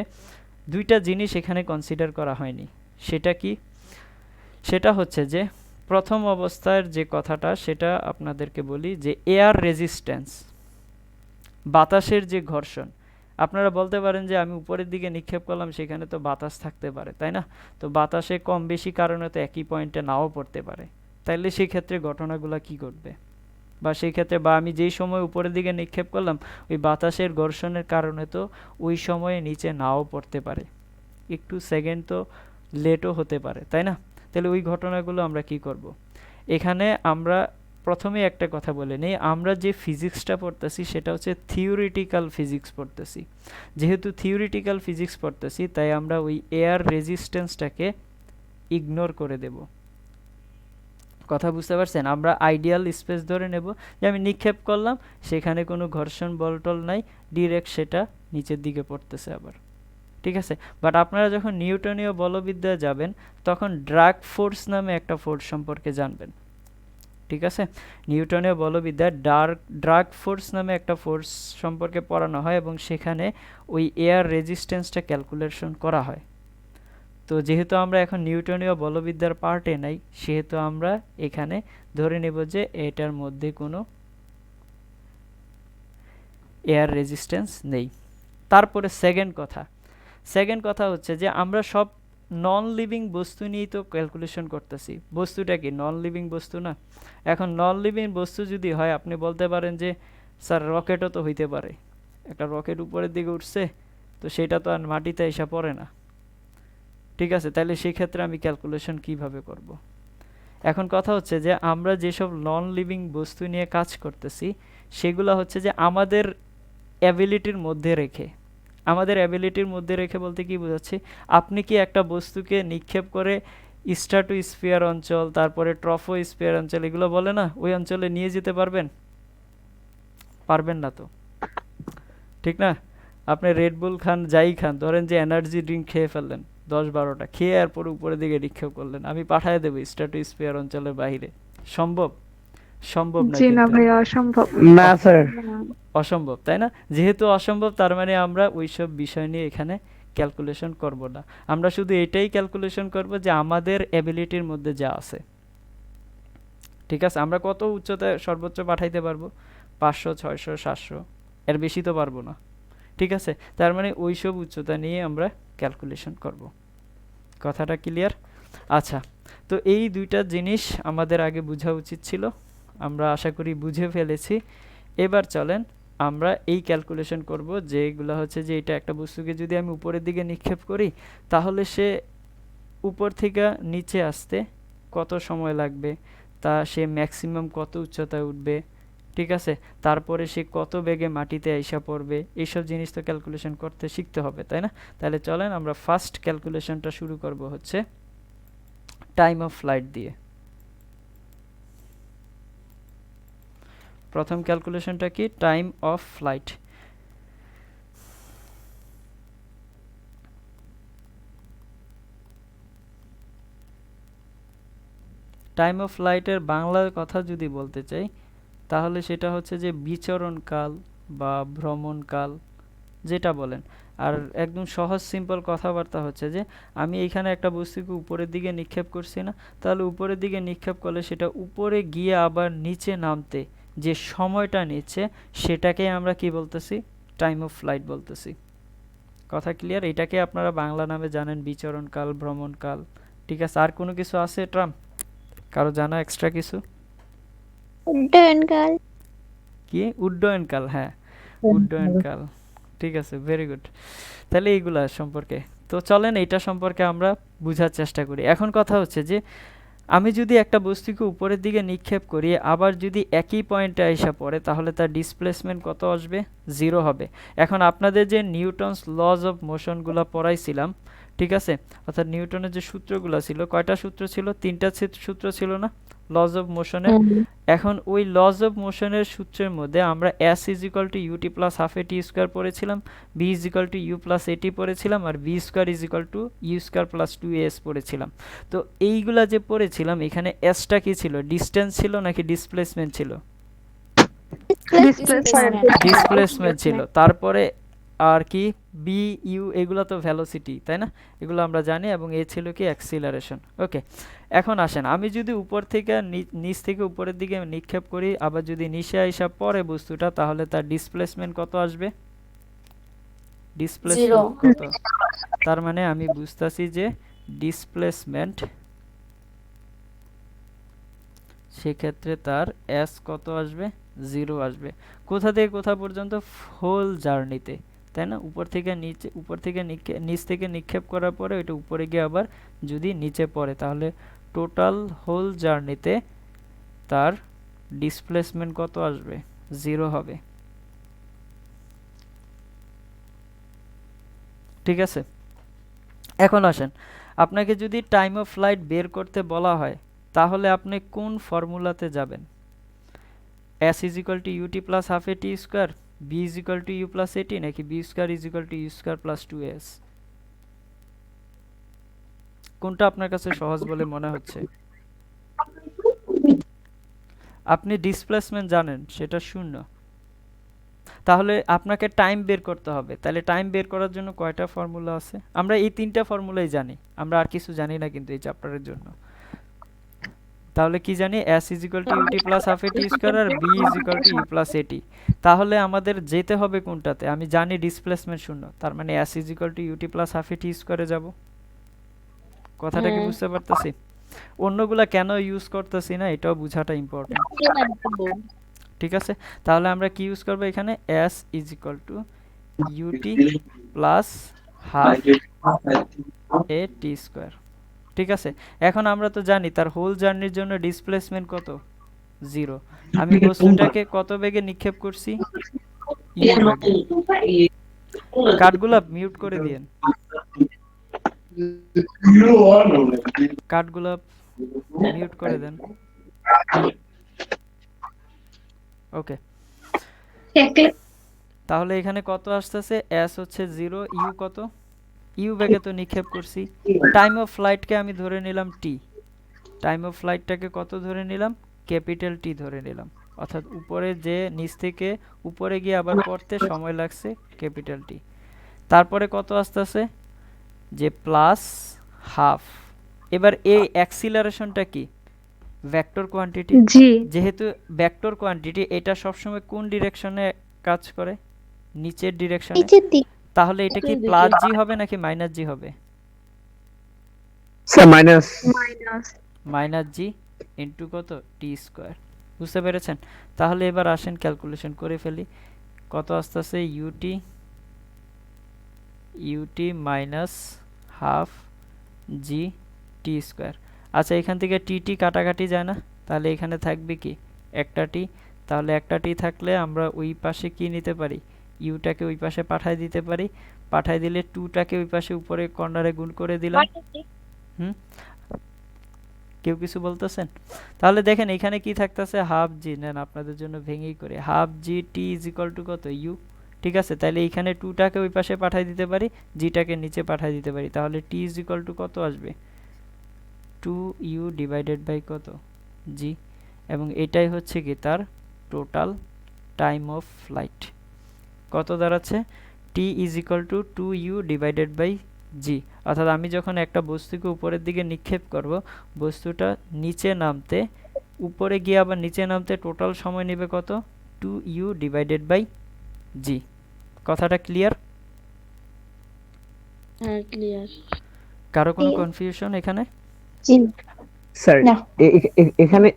দুইটা জিনিস এখানে কনসিডার করা হয়নি। সেটা কি? সেটা হচ্ছে যে প্রথম অবস্থার যে কথাটা সেটা আপনাদেরকে বলি, যে এয়ার রেজিস্ট্যান্স, বাতাসের যে ঘর্ষণ। আপনারা বলতে পারেন যে আমি উপরের দিকে নিক্ষেপ করলাম, সেখানে তো বাতাস থাকতে পারে, তাই না? তো বাতাসে কম বেশি কারণে তো একই পয়েন্টে নাও পড়তে পারে। তাইলে সেই ক্ষেত্রে ঘটনাগুলো কি ঘটবে? বা সেই ক্ষেত্রে বা আমি যেই সময় উপরের দিকে নিক্ষেপ করলাম ওই বাতাসের ঘর্ষণের কারণে তো ওই সময়ে নিচে নাও পড়তে পারে, একটু সেকেন্ড তো লেটও হতে পারে, তাই না? তাহলে ওই ঘটনাগুলো আমরা কি করব? এখানে আমরা প্রথমে একটা কথা বলে নেই, আমরা যে ফিজিক্সটা পড়তেছি সেটা হচ্ছে থিওরিটিক্যাল ফিজিক্স পড়তেছি। যেহেতু থিওরিটিক্যাল ফিজিক্স পড়তেছি তাই আমরা ওই এয়ার রেজিস্ট্যান্সটাকে ইগনোর করে দেব। কথা বুঝতে পারছেন? আমরা আইডিয়াল স্পেস ধরে নেব যে আমি নিক্ষেপ করলাম, সেখানে কোনো ঘর্ষণ বলটল নাই, ডিরেক্ট সেটা নিচের দিকে পড়তেছে আবার, ঠিক আছে? বাট আপনারা যখন নিউটনীয় বলবিদ্যায় যাবেন তখন ড্রাগ ফোর্স নামে একটা ফোর্স সম্পর্কে জানবেন, ঠিক আছে? নিউটনীয় বলবিদ্যায় ড্রাগ ফোর্স নামে একটা ফোর্স সম্পর্কে পড়ানো হয় এবং সেখানে ওই এয়ার রেজিস্ট্যান্সটা ক্যালকুলেশন করা হয়। তো যেহেতু আমরা এখন নিউটনীয় বলবিদ্যার পার্টে নাই, সেহেতু আমরা এখানে ধরে নেব যে এটার মধ্যে কোনো এয়ার রেজিস্ট্যান্স নেই। তারপরে সেকেন্ড কথা হচ্ছে যে আমরা সব নন লিভিং বস্তু নিয়েই তো ক্যালকুলেশন করতেছি। বস্তুটা কি নন লিভিং বস্তু না? এখন নন লিভিং বস্তু যদি হয় আপনি বলতে পারেন যে স্যার রকেটও তো হইতে পারে, একটা রকেট উপরের দিকে উঠছে তো সেটা তো আর মাটিতে এসে পড়ে না, ঠিক আছে? তাহলে সেই ক্ষেত্রে আমি ক্যালকুলেশন কিভাবে করব? এখন কথা হচ্ছে যে আমরা যেসব নন লিভিং বস্তু নিয়ে কাজ করতেছি সেগুলো হচ্ছে যে আমাদের অ্যাবিলিটির মধ্যে রেখে, আমাদের অ্যাবিলিটির মধ্যে রেখে বলতে কি বোঝাচ্ছি, আপনি কি একটা বস্তুকে নিক্ষেপ করে স্ট্র্যাটোস্ফিয়ার অঞ্চল, তারপরে ট্রপোস্ফিয়ার অঞ্চল এগুলো বলে না, ওই অঞ্চলে নিয়ে যেতে পারবেন? পারবেন না তো, ঠিক না? আপনি রেডবুল খান, যাই খান, ধরেন যে এনার্জি ড্রিঙ্ক খেয়ে ফেললেন 10-12টা, খেয়ে এরপর উপরের দিকে নিক্ষেপ করলেন, আমি পাঠিয়ে দেবো স্ট্র্যাটোস্ফিয়ার অঞ্চলের বাইরে। সম্ভব? সম্ভব না জি না কিন্তু। ভাইয়া, অসম্ভব। না স্যার। অসম্ভব, তাই না? যেহেতু অসম্ভব তার মানে আমরা ওইসব বিষয় নিয়ে এখানে ক্যালকুলেশন করব না। আমরা শুধু এটাই ক্যালকুলেশন করব যে আমাদের এবিলিটির মধ্যে যা আছে, ঠিক আছে? আমরা কত উচ্চতায় সর্বোচ্চ পাঠাইতে পারবো? 500, 600, 700, এর বেশি তো পারবো না, ঠিক আছে? তার মানে ওইসব উচ্চতা নিয়ে আমরা ক্যালকুলেশন করব। কথাটা ক্লিয়ার? আচ্ছা, তো এই দুইটা জিনিস আমাদের আগে বোঝা উচিত ছিল, আমরা আশা করি বুঝে ফেলেছি। এবার চলেন আমরা এই ক্যালকুলেশন করব যেগুলো হচ্ছে যে এটা একটা বস্তুকে যদি আমি উপরের দিকে নিক্ষেপ করি তাহলে সে উপর থেকে নিচে আসতে কত সময় লাগবে, তা সে ম্যাক্সিমাম কত উচ্চতায় উঠবে, ঠিক আছে? তারপরে সে কত বেগে মাটিতে আইসা পড়বে, এইসব জিনিস তো ক্যালকুলেশন করতে শিখতে হবে, তাই না? তাহলে চলেন আমরা ফার্স্ট ক্যালকুলেশনটা শুরু করব হচ্ছে টাইম অফ ফ্লাইট দিয়ে। প্রথম ক্যালকুলেশনটা কি? Time of flight. Time of ফ্লাইটের বাংলার কথা যদি বলতে চাই তাহলে সেটা হচ্ছে যে বিচরণকাল বা ভ্রমণকাল, যেটা বলেন। আর একদম সহজ সিম্পল কথাবার্তা হচ্ছে যে আমি এইখানে একটা বস্তুকে উপরের দিকে নিক্ষেপ করছি না, তাহলে উপরের দিকে নিক্ষেপ করলে সেটা উপরে গিয়ে আবার নিচে নামতে যে সময়টা নিচ্ছে সেটাকে আমরা কি বলতেছি? টাইম অফ ফ্লাইট বলতেছি। কথা ক্লিয়ার? এটাকে আপনারা বাংলা নামে জানেন বিচরণকাল, ভ্রমণকাল, ঠিক আছে? আর কোনো কিছু আছে ট্রাম? কারো জানা এক্সট্রা কিছু? উড্ডয়নকাল। কি? উড্ডয়নকাল, হ্যাঁ উড্ডয়নকাল, ঠিক আছে, ভেরি গুড। তাহলে এইগুলা সম্পর্কে তো চলেন এটা সম্পর্কে আমরা বুঝার চেষ্টা করি। এখন কথা হচ্ছে যে আমি যদি একটা বস্তুকে উপরের দিকে নিক্ষেপ করি আবার যদি একই পয়েন্টে আইসা পড়ে তাহলে তার ডিসপ্লেসমেন্ট কত আসবে? 0 হবে। এখন আপনাদের যে নিউটনস লজ অফ মোশনগুলো পড়াইছিলাম, ঠিক আছে, অর্থাৎ নিউটনের যে সূত্রগুলো ছিল, কয়টা সূত্র ছিল? 3টা সূত্র ছিল না লজ অফ মোশনের? এখন ওই লজ অফ মোশনের সূত্রের মধ্যে আমরা s = ut + ½ at² পড়েছিলাম, b = u + at পড়েছিলাম, আর v² = u² + 2as পড়েছিলাম। তো এইগুলা যে পড়েছিলাম এখানে এসটা কি ছিল? ডিস্টেন্স ছিল নাকি ডিসপ্লেসমেন্ট ছিল? ডিসপ্লেসমেন্ট। ডিসপ্লেসমেন্ট ছিল। তারপরে আর কি বি ইউ এগুলো তো ভেলোসিটি, তাই না? এগুলো আমরা জানি, এবং এ ছিল কি অ্যাক্সিলারেশন। ওকে, এখন আসেন আমি যদি উপর থেকে নিচ থেকে উপরের দিকে নিক্ষেপ করি আবার যদি নিচে আইসা পড়ে বস্তুটা তাহলে তার ডিসপ্লেসমেন্ট কত আসবে? ডিসপ্লেসমেন্ট কত? তার মানে আমি বুঝতাছি যে ডিসপ্লেসমেন্ট সেক্ষেত্রে তার এস কত আসবে? 0 আসবে। কোথা থেকে কোথা পর্যন্ত? হোল জার্নিতে, তাই না? উপর থেকে নিচে, উপর থেকে নিচ থেকে নিক্ষেপ করার পরে ওইটা উপরে গিয়ে আবার যদি নিচে পড়ে তাহলে টোটাল হোল জার্নিতে তার ডিসপ্লেসমেন্ট কত আসবে? 0 হবে, ঠিক আছে? এখন আসেন আপনাকে যদি টাইম অফ ফ্লাইট বের করতে বলা হয় তাহলে আপনি কোন ফর্মুলাতে যাবেন? s = ut + ½ at², b = u + at নাকি b² = u² + 2as? কোনটা আপনার কাছে সহজ বলে মনে হচ্ছে? আপনি ডিসপ্লেসমেন্ট জানেন সেটা 0, তাহলে আপনাকে টাইম বের করতে হবে। তাহলে টাইম বের করার জন্য কয়টা ফর্মুলা আছে? আমরা এই 3টা ফর্মুলাই জানি, আমরা আর কিছু জানি না কিন্তু এই চ্যাপ্টারের জন্য। তাহলে কি জানি? s = ut + ½ at² R b = u + at। তাহলে আমাদের যেতে হবে কোনটাতে? আমি জানি ডিসপ্লেসমেন্ট 0, তার মানে s = ut + ½ at² যাব। কথাটা কি হ্যাঁ। বুঝতে পারতেছি? অন্যগুলা কেন ইউজ করতেছি না এটাও বোঝাটা ইম্পর্টেন্ট। ঠিক আছে, তাহলে আমরা কি ইউজ করবো এখানে? s is equal to UT plus half a t square. ঠিক আছে, এখন আমরা তো জানি তার হোল জার্নির জন্য ডিসপ্লেসমেন্ট কত? 0। আমি বস্তুটাকে কত বেগে নিক্ষেপ করছি? ইউ বেগে। কাঠগুলা মিউট করে দিয়েন, কাঠগুলা মিউট করে দেন। ওকে, তাহলে এখানে কত আসতেছে? s হচ্ছে 0, ইউ কত? ইউ বেগে তো নিক্ষেপ করছি। টাইম অফ ফ্লাইটকে আমি ধরে নিলাম টি। টাইম অফ ফ্লাইটটাকে কত ধরে নিলাম? ক্যাপিটাল টি ধরে নিলাম, অর্থাৎ উপরে যে নিচ থেকে উপরে গিয়ে আবার পড়তে সময় লাগছে ক্যাপিটাল টি। তারপরে কত আসতেছে? যে প্লাস হাফ। এবার এই অ্যাক্সিলারেশনটা কি? Vector quantity. জি যেহেতু ভেক্টর কোয়ান্টিটি, এটা সবসময় কোন ডিরেকশনে কাজ করে? নিচের ডিরেকশনে। নিচের দিক। তাহলে এটা কি নিচের দিকে। প্লাস জি হবে নাকি মাইনাস জি হবে? Sir minus. মাইনাস মাইনাস জি ইন্টু কত? টি স্কোয়ার। বুঝতে পেরেছেন? তাহলে এবার আসেন ক্যালকুলেশন করে ফেলি। কত আসতেছে? UT minus half g t square. আচ্ছা, এখান থেকে টি কাটাকাটি যায় না, তাহলে এখানে থাকবে কি? একটা টি। তাহলে একটা টি থাকলে আমরা ওই পাশে কি নিতে পারি? ইউটাকে ওই পাশে পাঠায় দিতে পারি। পাঠায় দিলে টুটাকে ওই পাশে উপরে কর্নারে গুণ করে দিলাম। হুম, কেউ কিছু বলতেছেন? তাহলে দেখেন এখানে কি থাকতেছে? হাফ জি। নেন আপনাদের জন্য ভেঙেই করে, half g T is equal two কত? ইউ। ঠিক আছে, তাহলে এইখানে টুটাকে ওই পাশে পাঠাই দিতে পারি, জিটাকে নিচে পাঠাই দিতে পারি। তাহলে টি ইজ ইকুয়াল টু কত আসবে? 2u ডিভাইডেড বাই কত? জি। এবং এটাই হচ্ছে কি তার টোটাল টাইম অফ ফ্লাইট। কত দাঁড়াচ্ছে? T is equal to 2u divided by G. অর্থাৎ আমি যখন একটা বস্তুকে উপরের দিকে নিক্ষেপ করব, বস্তুটা নিচে নামতে, উপরে গিয়ে আবার নিচে নামতে টোটাল সময় নেবে কত? 2u ডিভাইডেড বাই জি। কথাটা ক্লিয়ার? হ্যাঁ, ক্লিয়ার। কারো কোনো কনফিউশন এখানে? জি স্যার না। এখানে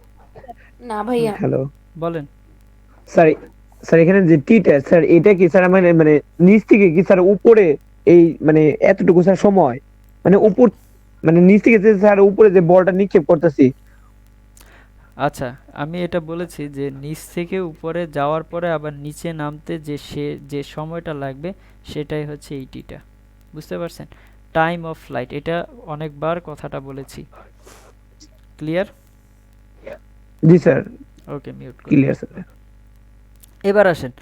না ভাইয়া। হ্যালো বলেন। স্যার, স্যার এখানে যে টিটা স্যার এটা কি স্যার মানে মানে নিচ থেকে কি স্যার উপরে এই মানে এতটুকু স্যার সময় মানে উপর মানে নিচ থেকে যে স্যার উপরে যে বলটা নিক্ষেপ করতেছি? আচ্ছা, আমি এটা বলেছি যে নিচ থেকে উপরে যাওয়ার পরে আবার নিচে নামতে যে সময়টা লাগবে সেটাই হচ্ছে এই টিটা। বুঝতে পারছেন? টাইম অফ ফ্লাইট, এটা অনেকবার কথাটা বলেছি। ক্লিয়ার? জি স্যার, ওকে, মিউট করি। Clear sir. এবার আসেন,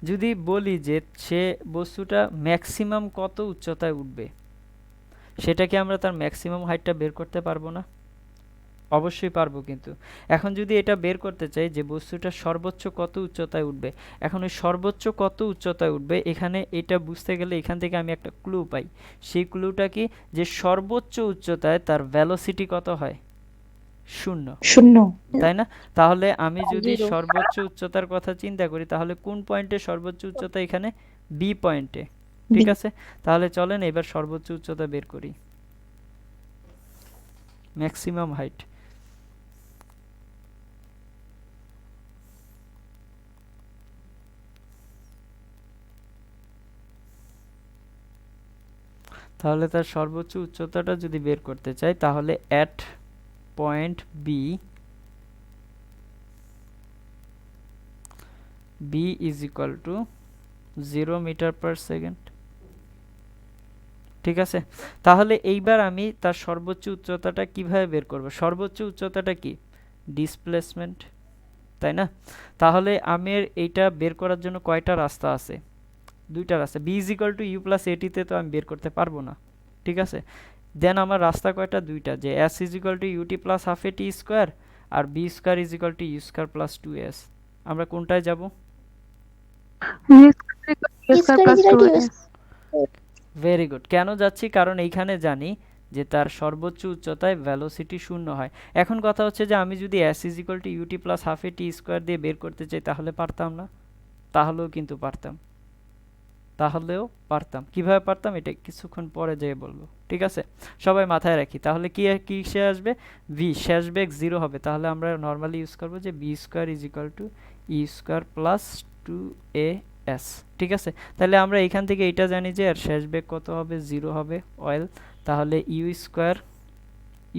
যদি বলি যে সে বস্তুটা ম্যাক্সিমাম কত উচ্চতায় উঠবে, সেটা কি আমরা তার ম্যাক্সিমাম হাইটটা বের করতে পারবো না? অবশ্যই পারবো। কিন্তু এখন যদি এটা বের করতে চাই যে বস্তুটা সর্বোচ্চ কত উচ্চতায় উঠবে, এখন ওই সর্বোচ্চ কত উচ্চতায় উঠবে এখানে এটা বুঝতে গেলে এখান থেকে আমি একটা ক্লু পাই। সেই ক্লুটা কি? যে সর্বোচ্চ উচ্চতায় তার ভ্যালোসিটি কত হয়? 0, শূন্য। তাই না? তাহলে আমি যদি 0 সর্বোচ্চ উচ্চতার কথা চিন্তা করি, তাহলে কোন পয়েন্টে সর্বোচ্চ উচ্চতা? এখানে বি পয়েন্টে। ঠিক আছে, তাহলে চলেন এবার সর্বোচ্চ উচ্চতা বের করি, ম্যাক্সিমাম হাইট। তাহলে তার সর্বোচ্চ উচ্চতাটা যদি বের করতে চাই, তাহলে at point v is equal to 0 meter per second. ঠিক আছে, তাহলে এইবার আমি তার সর্বোচ্চ উচ্চতাটা কিভাবে বের করব? সর্বোচ্চ উচ্চতাটা কি? ডিসপ্লেসমেন্ট, তাই না? তাহলে আমি এইটা বের করার জন্য কয়টা রাস্তা আছে? দুইটা রাস্তা। V is equal to u plus এটিতে তো আমি বের করতে পারবো না। ঠিক আছে, দেন আমার রাস্তা কয়টা? দুইটা, যে s is equal to UT plus half a t square আর v square is equal to u square plus 2s। আমরা কোনটায় যাব? Very good. কেন যাচ্ছি? কারণ এইখানে জানি যে তার সর্বোচ্চ উচ্চতায় ভ্যালোসিটি 0 হয়। এখন কথা হচ্ছে যে আমি যদি s is equal to UT plus half a t square দিয়ে বের করতে চাই, তাহলে পারতাম না? তাহলেও কিন্তু পারতাম। তাহলেও পারতাম। কিভাবে পারতাম এটা কিছুক্ষণ পরে যেয়ে বলবো, ঠিক আছে? সবাই মাথায় রাখি। তাহলে কি কিসে আসবে? ভি, শেষ বেগ 0 হবে। তাহলে আমরা নর্মালি ইউজ করবো যে v square is equal to e square plus 2as, ঠিক আছে? তাহলে আমরা এখান থেকে এটা জানি যে আর শেষ বেগ কত হবে? 0 হবে অয়েল। তাহলে ইউ স্কোয়ার,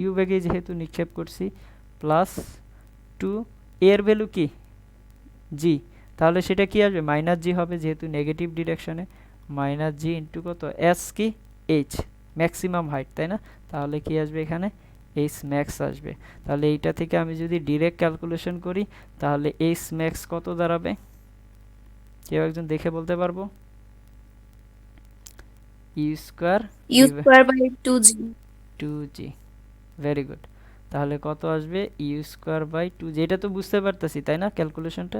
ইউ বেগে যেহেতু নিক্ষেপ করছি, প্লাস 2 এর ভ্যালু কি? জি, তাহলে সেটা কি আসবে? মাইনাস জি হবে, যেহেতু নেগেটিভ ডিরেকশনে। মাইনাস জি ইন্টু কত? এস কি? এইচ, ম্যাক্সিমাম হাইট, তাই না? তাহলে কি আসবে এখানে? এইচ ম্যাক্স আসবে। তাহলে এইটা থেকে আমি যদি ডিরেক্ট ক্যালকুলেশন করি, তাহলে এইচ ম্যাক্স কত দাঁড়াবে? কেউ একজন দেখে বলতে পারবো? U square u square by 2g। 2g, very good. তাহলে কত আসবে? U square by 2g। এটা তো বুঝতে পারতেছি, তাই না? ক্যালকুলেশনটা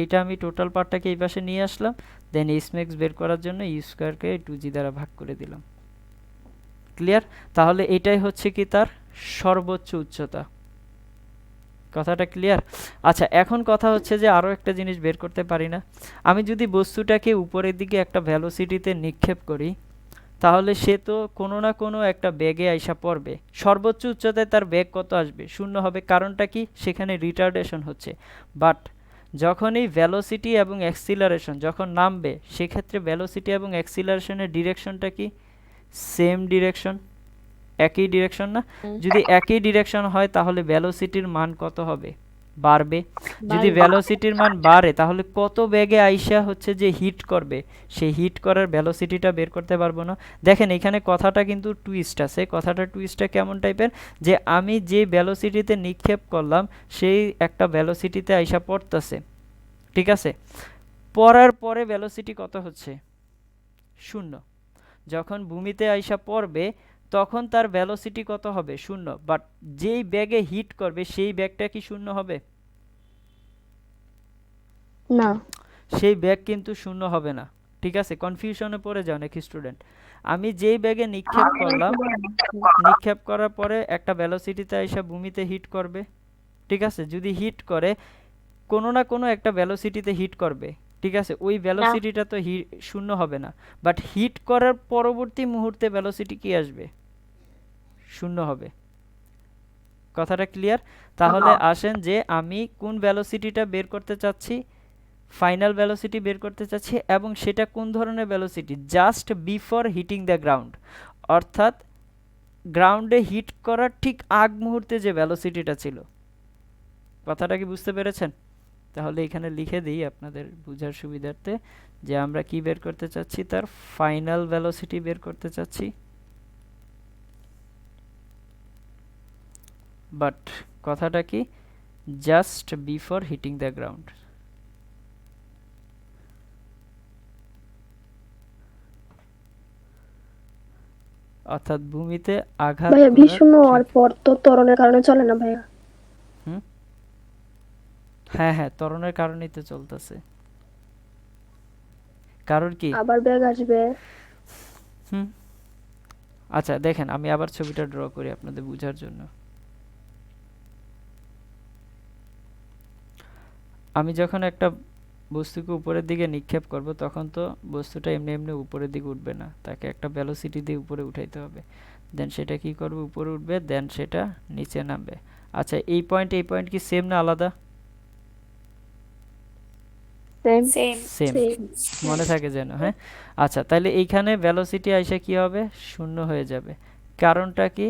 এটা আমি টোটাল পার্টটাকে এই পাশে নিয়ে আসলাম, দেন এইচ ম্যাক্স বের করার জন্য ইউ স্কোয়ারকে 2g দ্বারা ভাগ করে দিলাম। ক্লিয়ার? তাহলে এটাই হচ্ছে কি তার সর্বোচ্চ উচ্চতা। কথাটা ক্লিয়ার? আচ্ছা, এখন কথা হচ্ছে যে আরও একটা জিনিস বের করতে পারি না? আমি যদি বস্তুটাকে উপরের দিকে একটা ভ্যালোসিটিতে নিক্ষেপ করি, তাহলে সে তো কোনো না কোনো একটা বেগে আইসা পড়বে। সর্বোচ্চ উচ্চতায় তার বেগ কত আসবে? 0 হবে। কারণটা কি? সেখানে রিটার্ডেশন হচ্ছে। বাট যখনই ভ্যালোসিটি এবং অ্যাক্সিলারেশন যখন নামবে, সেক্ষেত্রে ভ্যালোসিটি এবং অ্যাক্সিলারেশনের ডিরেকশনটা কি? সেম ডিরেকশন, একই ডিরেকশন না? যদি একই ডিরেকশন হয় তাহলে ভ্যালোসিটির মান কত হবে? বাড়বে। যদি ভ্যালোসিটির মান বাড়ে তাহলে কত বেগে আইসা হচ্ছে যে হিট করবে, সেই হিট করার ভ্যালোসিটিটা বের করতে পারবো না। দেখেন এখানে কথাটা কিন্তু টুইস্ট আছে। কথাটা টুইস্টটা কেমন টাইপের? যে আমি যে ভ্যালোসিটিতে নিক্ষেপ করলাম সেই একটা ভ্যালোসিটিতে আইসা পড়তেছে, ঠিক আছে? পড়ার পরে ভ্যালোসিটি কত হচ্ছে? 0। যখন ভূমিতে আইসা পড়বে তখন তার ভ্যালোসিটি কত হবে? 0। বাট যেই ব্যাগে হিট করবে সেই ব্যাগটা কি 0 হবে? না, সেই ব্যাগ কিন্তু 0 হবে না, ঠিক আছে? কনফিউশনে পড়ে যাও অনেক স্টুডেন্ট। আমি যেই ব্যাগে নিক্ষেপ করলাম, নিক্ষেপ করার পরে একটা ভ্যালোসিটিতে আইসা ভূমিতে হিট করবে, ঠিক আছে? যদি হিট করে কোনো না কোনো একটা ভ্যালোসিটিতে হিট করবে, ঠিক আছে? ওই ভ্যালোসিটিটা তো 0 হবে না। বাট হিট করার পরবর্তী মুহূর্তে ভ্যালোসিটি কি আসবে? 0 হবে। কথাটা ক্লিয়ার? তাহলে আসেন যে আমি কোন ভ্যালোসিটিটা বের করতে চাচ্ছি? ফাইনাল ভ্যালোসিটি বের করতে চাচ্ছি, এবং সেটা কোন ধরনের velocity? Just before hitting the ground, অর্থাৎ গ্রাউন্ডে হিট করার ঠিক আগ মুহূর্তে যে ভ্যালোসিটিটা ছিল। কথাটা কি বুঝতে পেরেছেন? তাহলে এখানে লিখে দিই আপনাদের বোঝার সুবিধার্থে যে আমরা কি বের করতে চাচ্ছি? তার ফাইনাল ভেলোসিটি বের করতে চাচ্ছি। বাট কথাটা কি? Just before hitting the ground. অর্থাৎ ভূমিতে আঘাত ভাইয়া করার ভীষণ হওয়ার ঠিক- পর তো ত্বরণের কারণে চলে না ভাইয়া? হ্যাঁ হ্যাঁ, ত্বরণের কারণেই তো চলতেছে। কারণ কি? আবার ব্যাগ আসবে। আচ্ছা দেখেন, আমি আবার ছবিটা ড্র করি আপনাদের বোঝার জন্য। আমি যখন একটা বস্তুকে উপরের দিকে নিক্ষেপ করব তখন তো বস্তুটা এমনি এমনি উপরের দিকে উঠবে না, তাকে একটা ভেলোসিটি দিয়ে উপরে উঠাইতে হবে। দেন সেটা কি করবে? উপরে উঠবে, দেন সেটা নিচে নামবে। আচ্ছা, এই পয়েন্ট কি সেম না আলাদা? সেম। সেম, মনে থাকে যেন। হ্যাঁ, আচ্ছা, তাহলে এইখানে ভেলোসিটি আইসা কি হবে? 0 হয়ে যাবে। কারণটা কি?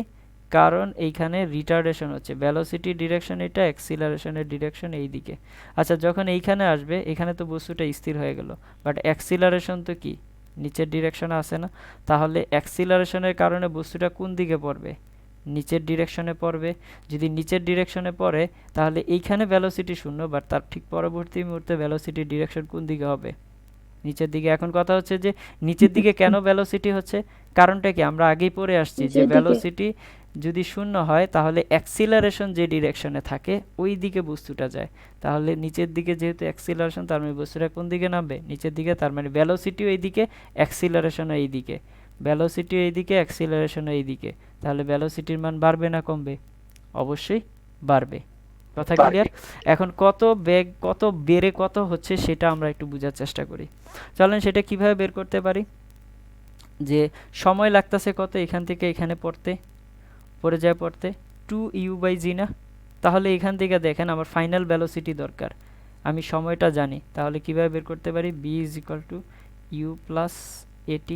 কারণ এইখানে রিটার্ডেশন হচ্ছে। ভেলোসিটি ডিরেকশন এটা, অ্যাক্সিলারেশনের ডিরেকশন এই দিকে। আচ্ছা, যখন এইখানে আসবে, এখানে তো বস্তুটা স্থির হয়ে গেল, বাট অ্যাক্সিলারেশন তো কি নিচের ডিরেকশনে আসে না? তাহলে অ্যাক্সিলারেশনের কারণে বস্তুটা কোন দিকে পড়বে? নিচের ডিরেকশনে পড়বে। যদি নিচের ডিরেকশনে পড়ে তাহলে এইখানে ভেলোসিটি 0, বাট তার ঠিক পরবর্তী মুহূর্তে ভেলোসিটির ডিরেকশন কোন দিকে হবে? নিচের দিকে। এখন কথা হচ্ছে যে নিচের দিকে কেন ভেলোসিটি হচ্ছে? কারণটা কি? আমরা আগেই পড়ে আসছি যে ভেলোসিটি যদি 0 হয় তাহলে অ্যাক্সিলারেশন যে ডিরেকশনে থাকে ওই দিকে বস্তুটা যায়। তাহলে নিচের দিকে যেহেতু অ্যাক্সিলারেশন, তার মানে বস্তুটা কোন দিকে নামবে? নিচের দিকে। তার মানে ভেলোসিটিও এই দিকে, অ্যাক্সিলারেশনও এই দিকে। ভেলোসিটিও এই দিকে, অ্যাক্সিলারেশনও এই দিকে। তাহলে ভেলোসিটির মান বাড়বে না কমবে? অবশ্যই বাড়বে। কথা ক্লিয়ার? এখন কত বেগ কত বেড়ে কত হচ্ছে সেটা আমরা একটু বোঝার চেষ্টা করি। চলেন সেটা কিভাবে বের করতে পারি। যে সময় লাগতেছে কত এখান থেকে এখানে পড়তে, পড়ে যায় পড়তে 2u/g না? তাহলে এখান থেকে দেখেন আমার ফাইনাল ভেলোসিটি দরকার, আমি সময়টা জানি, তাহলে কিভাবে বের করতে পারি? b = u + at।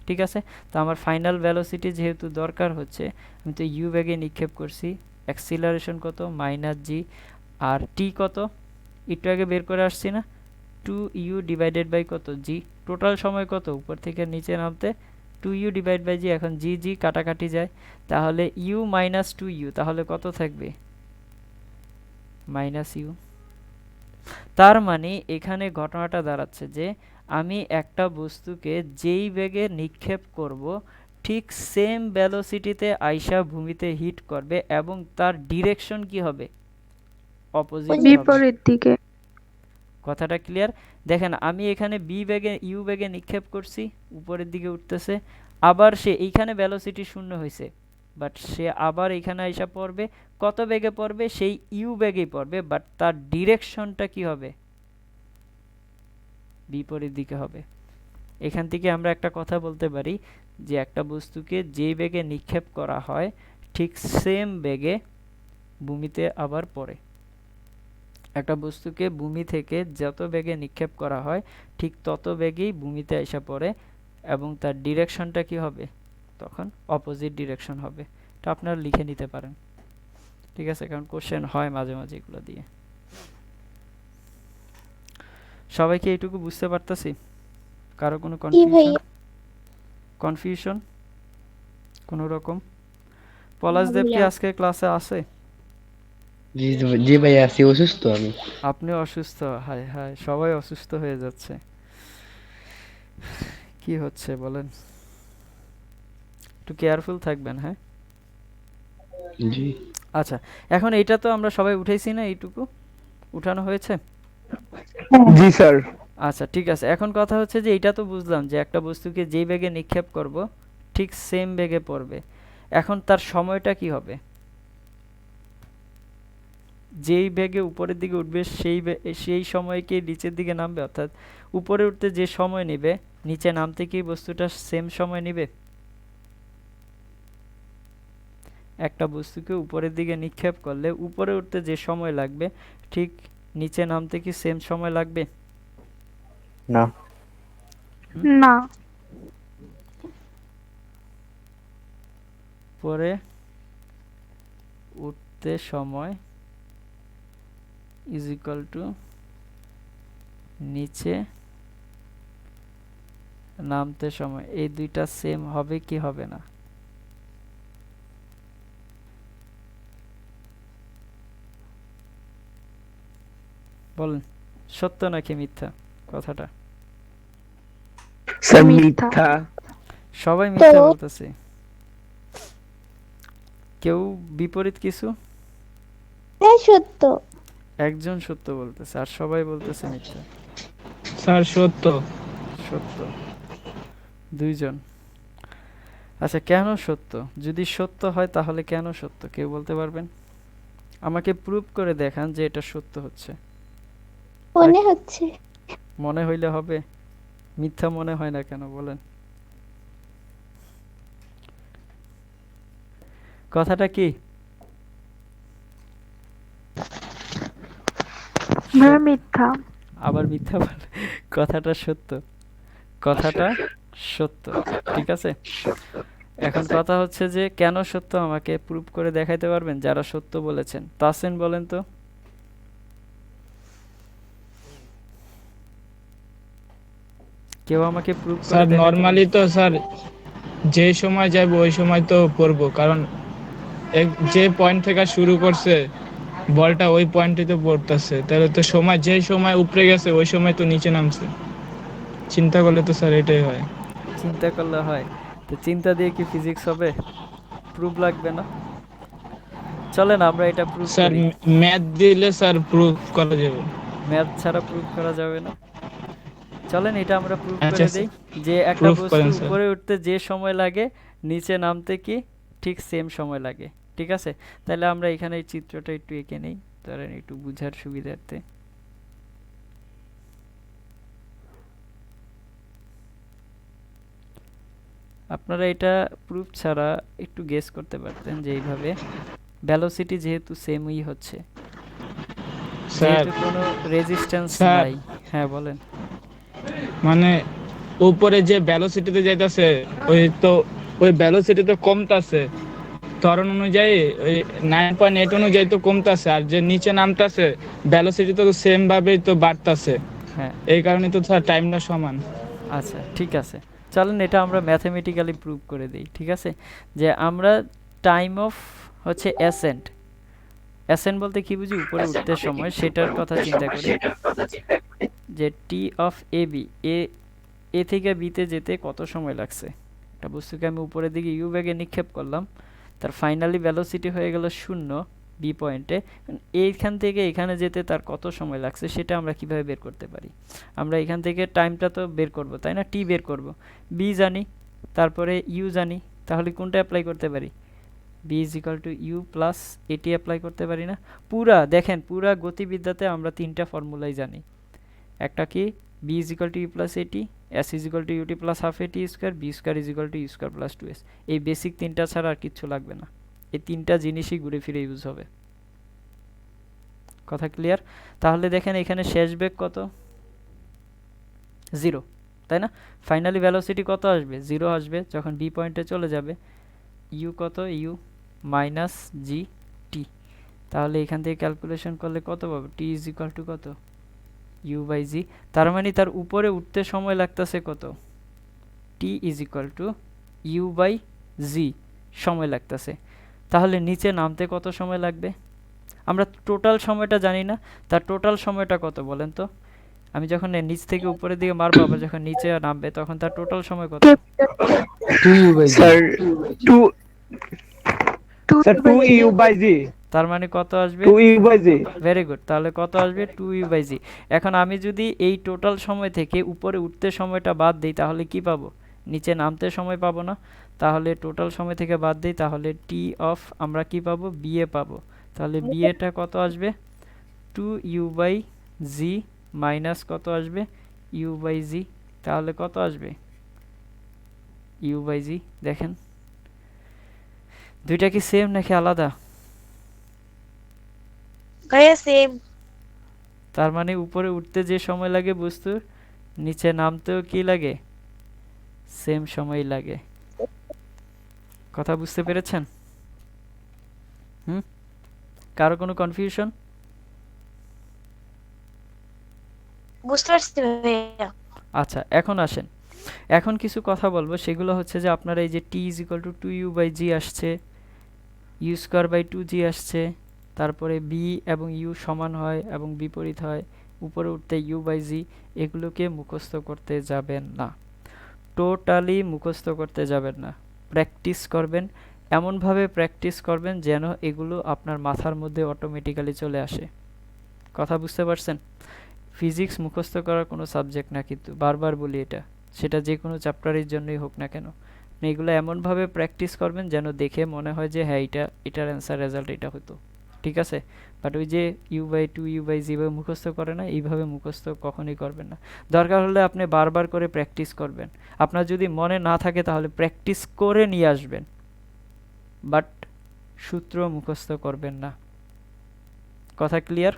ঠিক আছে, তো আমার ফাইনাল ভেলোসিটি যেহেতু দরকার হচ্ছে, আমি তো u বেগে নিক্ষেপ করছি, অ্যাক্সিলারেশন কত? -g। আর t কত? একটু আগে বের করে আসছি না, 2u/, কত? g। টোটাল সময় কত উপর থেকে নিচে নামতে? 2u/g। এখন g কাটাকাটি যায়, তাহলে u - 2u, তাহলে কত থাকবে? -u। তার মানে এখানে ঘটনাটা দাঁড়াচ্ছে যে আমি একটা বস্তুকে যেই বেগে নিক্ষেপ করব ঠিক সেম ভেলোসিটিতে আইসা ভূমিতে হিট করবে এবং তার ডিরেকশন কি হবে? অপোজিট হবে। বিপরীত দিকে। কথাটা ক্লিয়ার? দেখেন আমি এখানে ইউ বেগে নিক্ষেপ করছি, উপরের দিকে উঠতেছে, আবার সে এইখানে ভেলোসিটি 0 হয়েছে, বাট সে আবার এখানে আইসা পড়বে, কত বেগে পড়বে? সেই ইউ বেগেই পড়বে, বাট তার ডিরেকশনটা কি হবে? বিপরীত দিকে হবে। এখান থেকে আমরা একটা কথা বলতে পারি যে একটা বস্তুকে যেই বেগে নিক্ষেপ করা হয় ঠিক সেম বেগে ভূমিতে আবার পড়ে। একটা বস্তুকে ভূমি থেকে যত বেগে নিক্ষেপ করা হয় ঠিক তত বেগেই ভূমিতে এসে পড়ে এবং তার ডিরেকশনটা কি হবে? তখন অপোজিট ডিরেকশন হবে। এটা আপনারা লিখে নিতে পারেন, ঠিক আছে? কারণ কোশ্চেন হয় মাঝে মাঝে এগুলো দিয়ে। সবাইকে এইটুকু বুঝতে পারতাছি? কারো কোনো কনফিউশন কোনো রকম? পলাশদেব কি আজকে ক্লাসে আছে? জি ভাই, আছি, অসুস্থ আমি। আপনি অসুস্থ? হায় হায়, সবাই অসুস্থ হয়ে যাচ্ছে। কি হচ্ছে বলেন? একটু কেয়ারফুল থাকবেন, হ্যাঁ? জি আচ্ছা, এখন এইটা তো আমরা সবাই উঠাইছি না? এইটুকু উঠানো হয়েছে? জি স্যার। আচ্ছা ঠিক আছে, এখন কথা হচ্ছে যে এইটা তো বুঝলাম যে একটা বস্তুকে যেই বেগে নিক্ষেপ করব ঠিক সেম বেগে পড়বে। এখন তার সময়টা কি হবে? যেই বেগে উপরের দিকে উঠবে সেই সময়কে নিচের দিকে নামবে, অর্থাৎ উপরে উঠতে যে সময় নেবে নিচে নামতে কি বস্তুটা সেম সময় নেবে? একটা বস্তুকে উপরের দিকে নিক্ষেপ করলে উপরে উঠতে যে সময় লাগবে ঠিক নিচে নামতে কি সেম সময় লাগবে? না। না। উপরে উঠতে সময় ইজ ইকুয়াল টু নিচে নামতে সময়, এই দুইটা সেম হবে কি হবে না? বলেন, সত্য নাকি মিথ্যা কথাটা? স্যার মিথ্যা। সবাই মিথ্যা বলতেছে, কেউ বিপরীত কিছু? সত্য। একজন সত্য বলতেছে আর সবাই বলতেছে মিথ্যা। স্যার সত্য। সত্য দুইজন। আচ্ছা, কেন সত্য? যদি সত্য হয় তাহলে কেন সত্য কেউ বলতে পারবেন? আমাকে প্রুফ করে দেখান যে এটা সত্য হচ্ছে। মনে হচ্ছে। মনে হইলে হবে? মিথ্যা মনে হয় না কেন বলেন? কথাটা কি? মিথ্যা। আবার মিথ্যা বলে? কথাটা সত্য, কথাটা সত্য, ঠিক আছে? এখন কথা হচ্ছে যে কেন সত্য আমাকে প্রুফ করে দেখাইতে পারবেন যারা সত্য বলেছেন? তাসিন বলেন তো। কেউ আমাকে প্রুফ করে স্যার দেখাইতে নরমালি তো স্যার যে সময় যাইব ওই সময় তো পড়বো, কারণ যে পয়েন্ট থেকে শুরু করছে বলটা ওই পয়েন্টে তো পড়তেছে, তাহলে তো সময় যে সময় উপরে গেছে ওই সময় তো নিচে নামছে। চিন্তা করলে তো স্যার এটাই হয়। চিন্তা করলে হয়? তো চিন্তা দিয়ে কি ফিজিক্স হবে? প্রুফ লাগবে না? চলেন আমরা এটা প্রুফ স্যার করি। ম্যাথ দিলে স্যার প্রুফ করা যাবে। ম্যাথ ছাড়া প্রুফ করা যাবে না? চলেন এটা আমরা প্রুফ আচ্ছা করে স্যার, দেই যে একটা প্রুফ বস্তু করেন স্যার। উপরে উঠতে যে সময় লাগে নিচে নামতে কি ঠিক সেম সময় লাগে, ঠিক আছে? তাহলে আমরা এখানে এই চিত্রটা একটু এঁকে নেই। ধরেন একটু বুঝার সুবিধার্থে। আপনারা এটা প্রুফ ছাড়া একটু গেস করতে পারতেন যে এইভাবে ভেলোসিটি যেহেতু সেমই হচ্ছে, স্যার যেহেতু কোনো রেজিস্ট্যান্স স্যার নাই। হ্যাঁ বলেন। মানে উপরে যে ভ্যালোসিটিতে যাইতাছে ওই ভ্যালোসিটি তো কমতাছে, ত্বরণ অনুযায়ী ওই 9.8 অনুযায়ী তো কমতাছে, আর যে নিচে নামতাছে ভ্যালোসিটি তো সেম ভাবেই তো বাড়তাছে, হ্যাঁ এই কারণে তো স্যার টাইমটা সমান। আচ্ছা ঠিক আছে, চলেন এটা আমরা ম্যাথমেটিক্যালি প্রুভ করে দিই। ঠিক আছে, যে আমরা টাইম অফ হচ্ছে অ্যাসেন্ট, অ্যাসেন্ট বলতে কি বুঝি, উপরে উঠতে সময়, সেটার কথা চিন্তা করি যে টি অফ এ বি, এ থেকে বিতে যেতে কত সময় লাগছে। একটা বস্তুকে আমি উপরের দিকে ইউ বেগে নিক্ষেপ করলাম, তার ফাইনালি ভেলোসিটি হয়ে গেল 0 বি পয়েন্টে, এইখান থেকে এখানে যেতে তার কত সময় লাগছে সেটা আমরা কিভাবে বের করতে পারি। আমরা এখান থেকে টাইমটা তো বের করব, তাই না, টি বের করব, বি জানি, তারপরে ইউ জানি, তাহলে কোনটা অ্যাপ্লাই করতে পারি, v is equal to u plus at apply করতে পারি না। পুরা দেখেন, পুরা গতিবিদ্যাতে আমরা 3টা ফর্মুলাই জানি। একটা কি, v is equal to u plus at, s is equal to UT plus half at square, v square is equal to u square plus 2s। এই বেসিক 3টা ছাড়া আর কিচ্ছু লাগবে না, এই 3টা জিনিসই ঘুরে ফিরে ইউজ হবে। কথা ক্লিয়ার? তাহলে দেখেন এখানে শেষ বেগ কত, 0, তাই না। ফাইনালি ভেলোসিটি কত আসবে, 0 আসবে যখন বি পয়েন্টে চলে যাবে। ইউ কত, ইউ মাইনাস জি টি। তাহলে এখান থেকে ক্যালকুলেশন করলে কত পাবো, টি ইজ ইকাল টু কত, ইউ বাই জি। তার মানে তার উপরে উঠতে সময় লাগতেছে কত, T is equal to u by g সময় লাগতেছে। তাহলে নিচে নামতে কত সময় লাগবে, আমরা টোটাল সময়টা জানি না, তার টোটাল সময়টা কত বলেন তো। আমি যখন নিচ থেকে উপরের দিকে মারবো, আবার যখন নিচে নামবে তখন তার টোটাল সময় কত। 2u by g। Sir 2 two sir 2 u by g, তার মানে কত আসবে, 2 u by g. Very good. তাহলে কত আসবে, 2u বাই জি। এখন আমি যদি এই টোটাল সময় থেকে উপরে উঠতে সময়টা বাদ দিই তাহলে কি পাবো, নিচে নামতে সময় পাবো না। তাহলে টোটাল সময় থেকে বাদ দিই, তাহলে টি অফ আমরা কি পাবো, বিএ পাবো। তাহলে বিএটা কত আসবে, 2u বাই জি মাইনাস কত আসবে, ইউ বাই জি। তাহলে কত আসবে, ইউ বাই জি। দেখেন দুইটা কি সেম নাকি আলাদা, ভাইয়া সেম। তার মানে উপরে উঠতে যে সময় লাগে বস্তুর, নিচে নামতেও কি লাগে, সেম সময় লাগে। কথা বুঝতে পেরেছেন? কারো কোনো কনফিউশন? বুঝতে পারছি ভাইয়া। আচ্ছা এখন আসেন, এখন কিছু কথা বলবো, সেগুলো হচ্ছে যে আপনারা এই যে T is equal to 2u by g আসছে, ইউ স্কোয়ার বাই 2g আসছে, তারপরে বি এবং ইউ সমান হয় এবং বিপরীত হয়, উপরে উঠতে ইউ বাই জি, এগুলোকে মুখস্থ করতে যাবেন না, টোটালি মুখস্থ করতে যাবেন না। প্র্যাকটিস করবেন, এমনভাবে প্র্যাকটিস করবেন যেন এগুলো আপনার মাথার মধ্যে অটোমেটিক্যালি চলে আসে। কথা বুঝতে পারছেন? ফিজিক্স মুখস্থ করার কোনো সাবজেক্ট না, কিন্তু বারবার বলি এটা, সেটা যে কোনো চ্যাপ্টারের জন্যই হোক না কেন, এগুলো এমনভাবে প্র্যাকটিস করবেন যেন দেখে মনে হয় যে হ্যাঁ এটার অ্যান্সার রেজাল্ট এটা হতো। ঠিক আছে, বাট ওই যে ইউ বাই 2 ইউ বাই যেভাবে মুখস্থ করে না, এইভাবে মুখস্থ কখনোই করবেন না। দরকার হলে আপনি বারবার করে প্র্যাকটিস করবেন, আপনার যদি মনে না থাকে তাহলে প্র্যাকটিস করে নিয়ে আসবেন, বাট সূত্র মুখস্থ করবেন না। কথা ক্লিয়ার?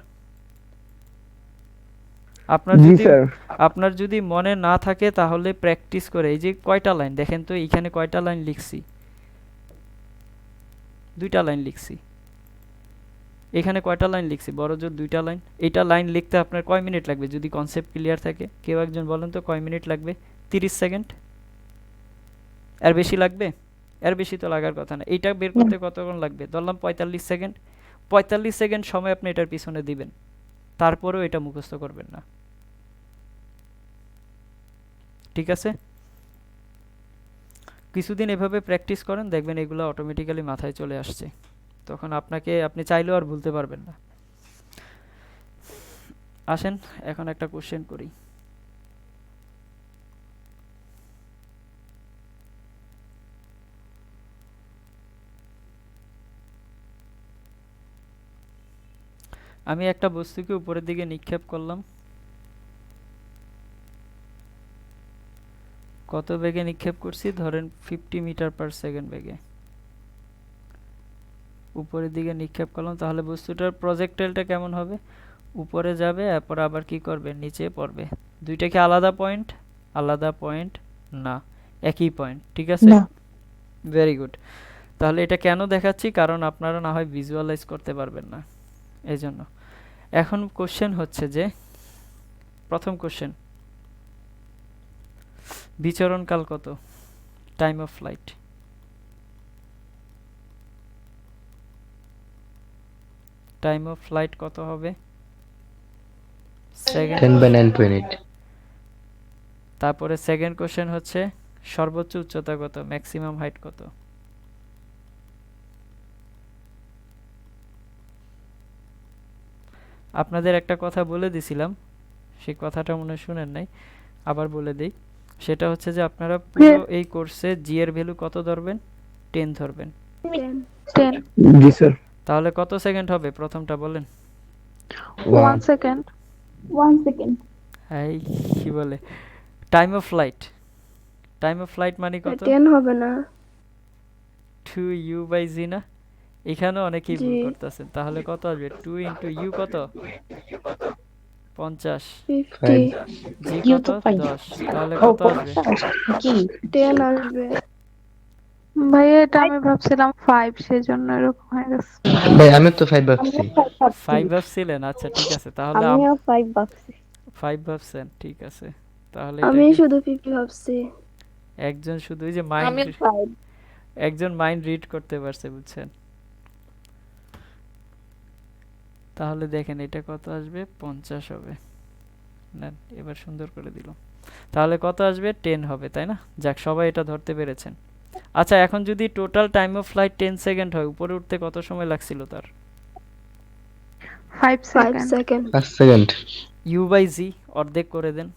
জি স্যার। আপনার যদি মনে না থাকে তাহলে প্র্যাকটিস করে, এই যে কয়টা লাইন দেখেন তো, এখানে কয়টা লাইন লিখছি, 2টা লাইন লিখছি। এখানে কয়টা লাইন লিখছি, বড় জোর 2টা লাইন। এটা লাইন লিখতে আপনার কয় মিনিট লাগবে যদি কনসেপ্ট ক্লিয়ার থাকে, কেউ একজন বলেন তো কয় মিনিট লাগবে? 30 সেকেন্ড? এর বেশি লাগবে? এর বেশি তো লাগার কথা না। এইটা বের করতে কতক্ষণ লাগবে, ধরলাম 45 সেকেন্ড। 45 সেকেন্ড সময় আপনি এটার পিছনে দিবেন, তারপরেও এটা মুখস্থ করবেন না। ঠিক আছে, কিছুদিন এভাবে প্র্যাকটিস করেন, দেখবেন এগুলো অটোমেটিক্যালি মাথায় চলে আসছে, তখন আপনি চাইলেও আর ভুলতে পারবেন না। আসেন এখন একটা কোশ্চেন করি। আমি একটা বস্তুকে উপরের দিকে নিক্ষেপ করলাম, কত বেগে নিক্ষেপ করছি? ধরেন 50 মিটার পার সেকেন্ড বেগে উপরের দিকে নিক্ষেপ করলাম, তাহলে বস্তুটার প্রজেক্টাইলটা কেমন হবে? উপরে যাবে, এরপর আবার কি করবে? নিচে পড়বে। দুইটা কি আলাদা পয়েন্ট? আলাদা পয়েন্ট না, একই পয়েন্ট, ঠিক আছে? না। Very good. তাহলে এটা কেন দেখাচ্ছি? কারণ আপনারা না হয় ভিজুয়ালাইজ করতে পারবেন না, এই জন্য। এখন কোশ্চেন হচ্ছে যে, প্রথম কোশ্চেন, বিচরণকাল কত? Time of flight. Time of flight কত হবে? সেকেন্ড। 10/9 minute. তারপরে সেকেন্ড কোশ্চেন হচ্ছে সর্বোচ্চ উচ্চতা কত? ম্যাক্সিমাম হাইট কত? আপনাদের একটা কথা বলে দিছিলাম, সেই কথাটা মনে হয় শুনেন নাই, আবার বলে দেই। সেটা হচ্ছে যে আপনারা পুরো এই কোর্সে জি এর ভ্যালু কত ধরবেন? 10 ধরবেন। 10 জি স্যার। তাহলে কত সেকেন্ড হবে প্রথমটা বলেন? 1 সেকেন্ড 1 সেকেন্ড। এই কি বলে, time of flight. Time of flight মানে কত? 10 হবে না। 2u/g না? এখানেও অনেকেই ভুল জি। করতেছেন। তাহলে কত আসবে? 2 × u কত? 50। 50 জি ইউ কত? তো পাই। 10। তাহলে ও কত আসবে? 50 কি 10 আসবে। ভাইয়া, এটা আমি ভাবছিলাম 5, সেজন্য এরকম হয়ে গেছে। ভাই আমি তো 5 ভাবছি। 5 ভাবছিলেন? আচ্ছা ঠিক আছে, তাহলে আমিও 5 ভাবছি। 5 ভাবছেন, ঠিক আছে। তাহলে আমি এটা কি শুধু 50 ভাবছি। একজন শুধু ওই যে মাইন্ড, 5। একজন মাইন্ড রিড করতে পারছে, বুঝছেন? তাহলে দেখেন এটা কত আসবে? 50 হবে। না, এবার সুন্দর করে দিল। তাহলে কত আসবে? 10 হবে, তাই না? যাক, সবাই এটা ধরতে পেরেছেন। আচ্ছা, এখন যদি total time of flight 10 second হয়, উপরে উঠতে কত সময় লাগছিল তার? 5 5 সেকেন্ড। সেকেন্ড। 5 সেকেন্ড। u/g অর্ধেক করে দেন,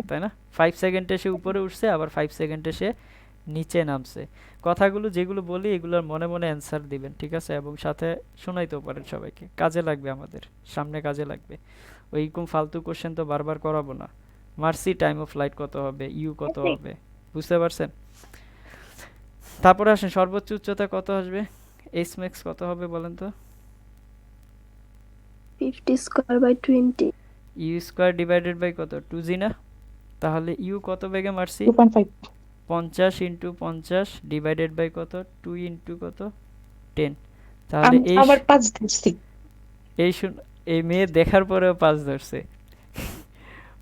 তাই না? 5 সেকেন্ডে সে উপরে উঠছে, আবার 5 সেকেন্ডে সে নিচে নামছে। কথাগুলো যেগুলো বলি এগুলোর মনে মনে অ্যান্সার দিবেন, ঠিক আছে? এবং সাথে শোনাইতেও পারেন সবাইকে, কাজে লাগবে, আমাদের সামনে কাজে লাগবে। ওইরকম ফালতু কোশ্চেন তো বারবার করাবো না। মার্সি টাইম অফ ফ্লাইট কত হবে, ইউ কত হবে, বুঝতে পারছেন? তারপরে আসেন সর্বোচ্চ উচ্চতা কত আসবে? এইচ ম্যাক্স কত হবে বলেন তো? 50 square by 20। U square divided by কত? 2g না? তাহলে ইউ কত বেগে মারছি? 2.5 50 × 50 ডিভাইডেড বাই কত? 2 × কত? 10। তাহলে এই আবার 5 ধরছি। এই এই মেয়ে দেখার পরেও 5 ধরছে।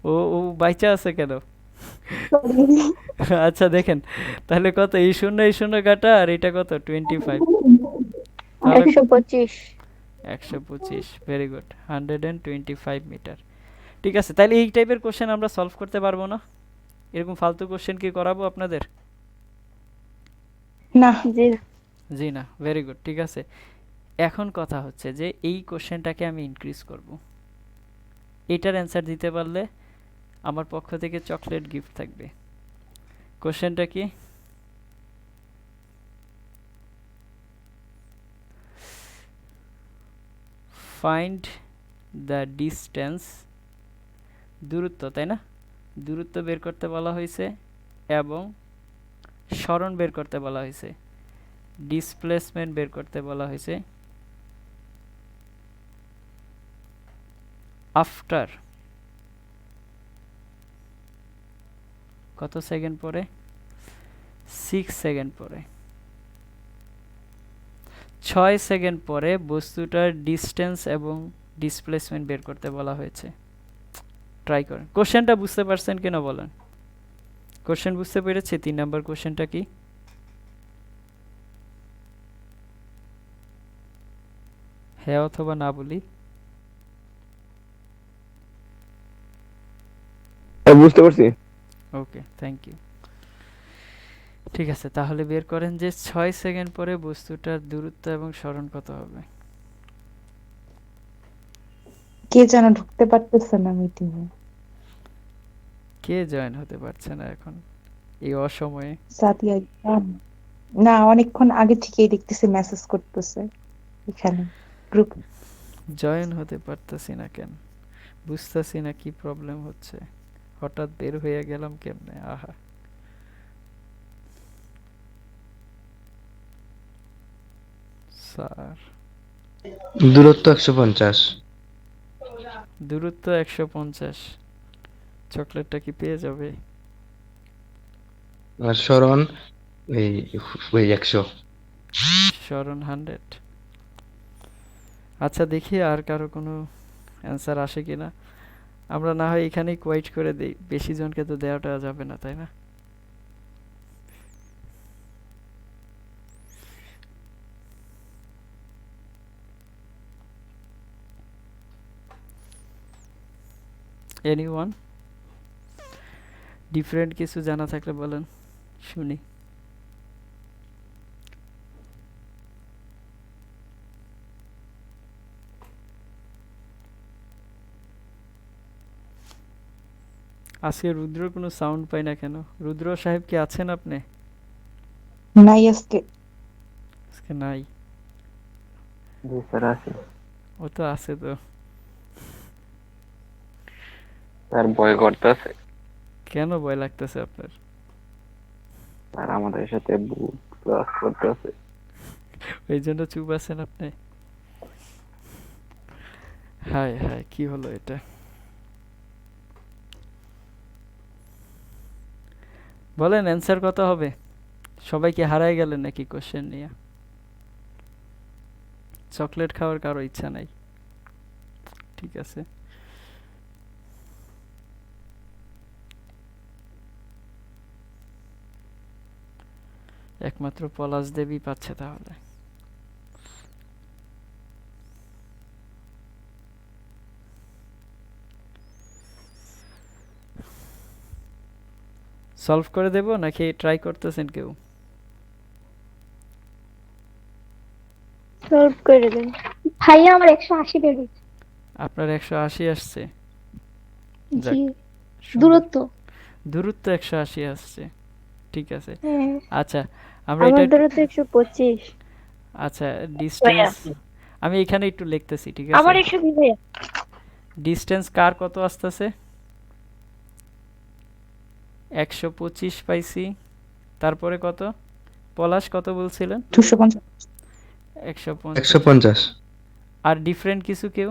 ও ও বাইচা আছে কেন? আচ্ছা দেখেন, তাহলে কত? এই শূন্য কাটা, আর এটা কত? 25। তাহলে 125। 125। Very good, 125 meter. ঠিক আছে, তাহলে এই টাইপের কোশ্চেন আমরা সলভ করতে পারবো না? এরকম ফালতু কোশ্চেন কি করাবো আপনাদের? না। জি জি না। ভেরি গুড, ঠিক আছে। এখন কথা হচ্ছে যে এই কোশ্চেনটাকে আমি ইনক্রিজ করব। এটার অ্যান্সার দিতে পারলে আমার পক্ষ থেকে চকলেট গিফট থাকবে। কোশ্চেনটা কি? ফাইন্ড দ্য ডিস্টেন্স, দূরত্ব, তাই না? দূরত্ব বের করতে বলা হয়েছে এবং সরণ বের করতে বলা হয়েছে, ডিসপ্লেসমেন্ট বের করতে বলা হয়েছে আফটার কত সেকেন্ড পরে? 6 সেকেন্ড পরে। 6 সেকেন্ড পরে বস্তুটার ডিস্টেন্স এবং ডিসপ্লেসমেন্ট বের করতে বলা হয়েছে। ট্রাই করেন। কোশ্চেনটা বুঝতে পারছেন কিনা বলেন? কোশ্চেন বুঝতে পেরেছি? 3 নাম্বার কোশ্চেনটা কি? হ্যাঁ অথবা না বলি? বুঝতে পারছি। ওকে, থ্যাংক ইউ। ঠিক আছে, তাহলে বের করেন যে 6 সেকেন্ড পরে বস্তুটার দূরত্ব এবং সরণ কত হবে? কে যেন ঢুকতে পারতেছে না মিটিং এ। কে জয়েন হতে পারছে না এখন এই অসময়ে? সাদিয়া না, অনেকক্ষণ আগে থেকেই দেখতেছি মেসেজ করতেছে এখানে গ্রুপ। জয়েন হতে পারতেছি না কেন, বুঝতেছি না কি প্রবলেম হচ্ছে, হঠাৎ বের হয়ে গেলাম কেমনে? আহা, স্যার দূরত্ব 150। দূরত্ব 150, চকলেটটা কি পেয়ে যাবে? আর স্মরণ ওই ওই 100। স্মরণ 100। আচ্ছা দেখি আর কারো কোনো অ্যান্সার আসে কিনা। আমরা না হয় এখানেই কোয়াইট করে দেই, বেশি জনকে তো দেওয়াটা যাবে না, তাই না? এনিওয়ান ডিফারেন্ট কিছু জানা থাকলে বলেন, শুনি। আজকে রুদ্রর কোনো সাউন্ড পাই না কেন? রুদ্র সাহেব কি আছেন আপনি? নাই আজকে। আজকে নাই? জি স্যার আছে ও তো আছে তো। স্যার, ভয় করতেছে কেন ভয় লাগতেছে আপনার? স্যার, আমাদের সাথে ভূত ক্লাস করতেছে। এই জন্য চুপ আছেন আপনি? হায় হায়, কি হলো এটা? বলেন অ্যান্সার কত হবে? সবাই কি হারায় গেলেন নাকি কোশ্চেন নিয়ে? চকলেট খাওয়ার কারো ইচ্ছা নাই, ঠিক আছে। একমাত্র পলাশ দেবী পাচ্ছে তাহলে। সলভ করে দেব নাকি ট্রাই করতেছেন কেউ? সলভ করে দেন ভাইয়া। আমার 180 বেরিয়েছে। আপনার 180 আসছে? যাক, জি, সুন্দর। দূরত্ব। দূরত্ব 180 আসছে, ঠিক আছে। হ্যাঁ, আচ্ছা আমরা আমার এটা, দূরত্ব 125। আচ্ছা ভাইয়া ডিস্টেন্স আমি এখানে একটু লিখতেছি, ঠিক আছে। আমার 120 ভাইয়া। ডিস্টেন্স কার কত আসতেছে? 125 পাইছি। তারপরে কত? পলাশ কত বলছিলেন? 250। 150। 150। আর ডিফারেন্ট কিছু কেউ?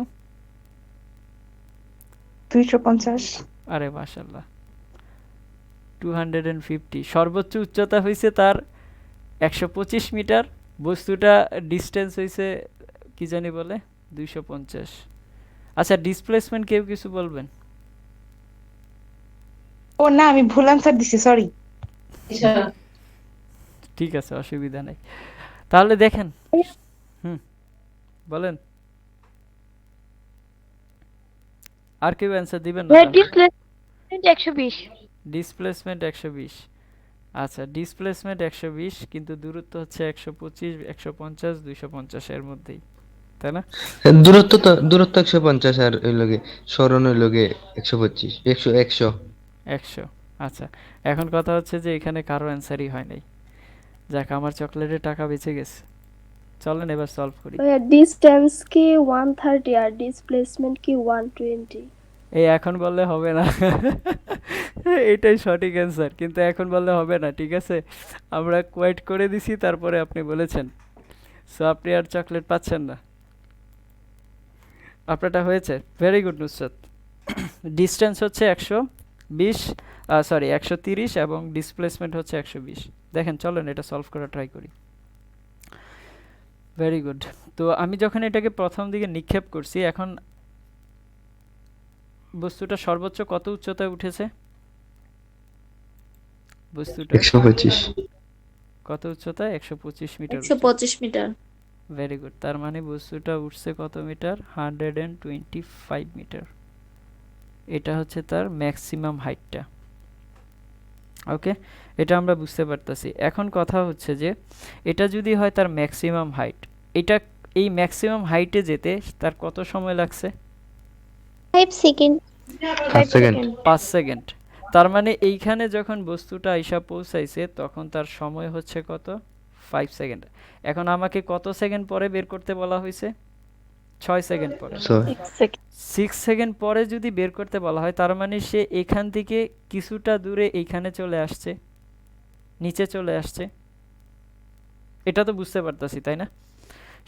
250। আরে মাশাআল্লাহ, 250। সর্বোচ্চ উচ্চতা হইছে তার 125 মিটার, বস্তুটা ডিস্টেন্স হইছে কি জানি বলে 250। আচ্ছা ডিসপ্লেসমেন্ট কেউ কিছু বলবেন? ও না, আমি ভুল আনসার দিছি, সরি। ঠিক আছে, অসুবিধা নাই। তাহলে দেখেন, হুম বলেন। আর কেউ অ্যান্সার দিবেন না? ভাইয়া ডিসপ্লেসমেন্ট 120। ডিসপ্লেসমেন্ট 120। আচ্ছা ডিসপ্লেসমেন্ট 120, কিন্তু দূরত্ব হচ্ছে 125, 150, 250 এর মধ্যেই, তাই না? দূরত্ব 150 আর ওই লগে স্মরণ ওই লগে 125 100 100। 100। আচ্ছা এখন কথা হচ্ছে যে এখানে কারো অ্যান্সারই হয় নাই। যাক, আমার চকলেটের টাকা বেঁচে গেছে। চলেন এবার সলভ করি। ভাইয়া ডিস্টেন্স কি 130 আর ডিসপ্লেসমেন্ট কি 120? এই এখন বললে হবে না। এটাই সঠিক অ্যান্সার, কিন্তু এখন বললে হবে না, ঠিক আছে। আমরা কোয়াইট করে দিছি, তারপরে আপনি বলেছেন, সো আপনি আর চকলেট পাচ্ছেন না। আপনারটা হয়েছে, ভেরি গুড নুসরাত। ডিস্টেন্স হচ্ছে 120, সরি 130, এবং ডিসপ্লেসমেন্ট হচ্ছে 120। দেখেন চলেন এটা সলভ করা ট্রাই করি। Very good. তো আমি যখন এটাকে প্রথম দিকে নিক্ষেপ করছি, এখন বস্তুটা সর্বোচ্চ কত উচ্চতায় উঠেছে? বস্তুটা 125। কত উচ্চতায়? 125 মিটার। 125 মিটার। Very good. তার মানে বস্তুটা উঠছে কত মিটার? 125 মিটার। এটা হচ্ছে তার ম্যাক্সিমাম হাইটটা। ওকে, এটা আমরা বুঝতে পারতেছি। এখন কথা হচ্ছে যে এটা যদি হয় তার ম্যাক্সিমাম হাইট, এটা এই ম্যাক্সিমাম হাইটে যেতে তার কত সময় লাগছে? 5 সেকেন্ড। 5 সেকেন্ড। 5 সেকেন্ড। তার মানে এইখানে যখন বস্তুটা আইসা পৌঁছাইছে তখন তার সময় হচ্ছে কত? 5 সেকেন্ড। এখন আমাকে কত সেকেন্ড পরে বের করতে বলা হয়েছে? 6 সেকেন্ড পরে। 6 সেকেন্ড পরে যদি বের করতে বলা হয় তার মানে সে এখান থেকে কিছুটা দূরে এইখানে চলে আসছে, নিচে চলে আসছে। এটা তো বুঝতে পারতাছি তাই না?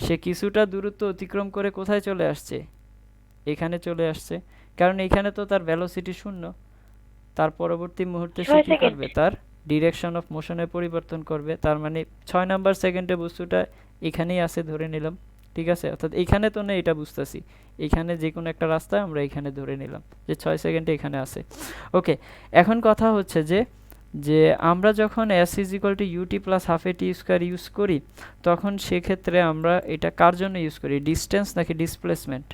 সে কিছুটা দূরত্ব অতিক্রম করে কোথায় চলে আসছে? এখানে চলে আসছে, কারণ এখানে তো তার ভেলোসিটি 0। তার পরবর্তী মুহূর্তে সে কি করবে? তার ডিরেকশন অফ মোশনের পরিবর্তন করবে। তার মানে 6 নাম্বার সেকেন্ডে বস্তুটা এখানেই আছে ধরে নিলাম, ঠিক আছে? অর্থাৎ এখানে তো নেই, এটা বুঝতেছি। এখানে যে কোনো একটা রাস্তা আমরা এখানে ধরে নিলাম যে 6 সেকেন্ডে এখানে আছে। ওকে, এখন কথা হচ্ছে যে যে আমরা যখন s = ut + ½ ইউজ করি তখন সেক্ষেত্রে আমরা এটা কার জন্য ইউজ করি? ডিস্টেন্স নাকি ডিসপ্লেসমেন্ট?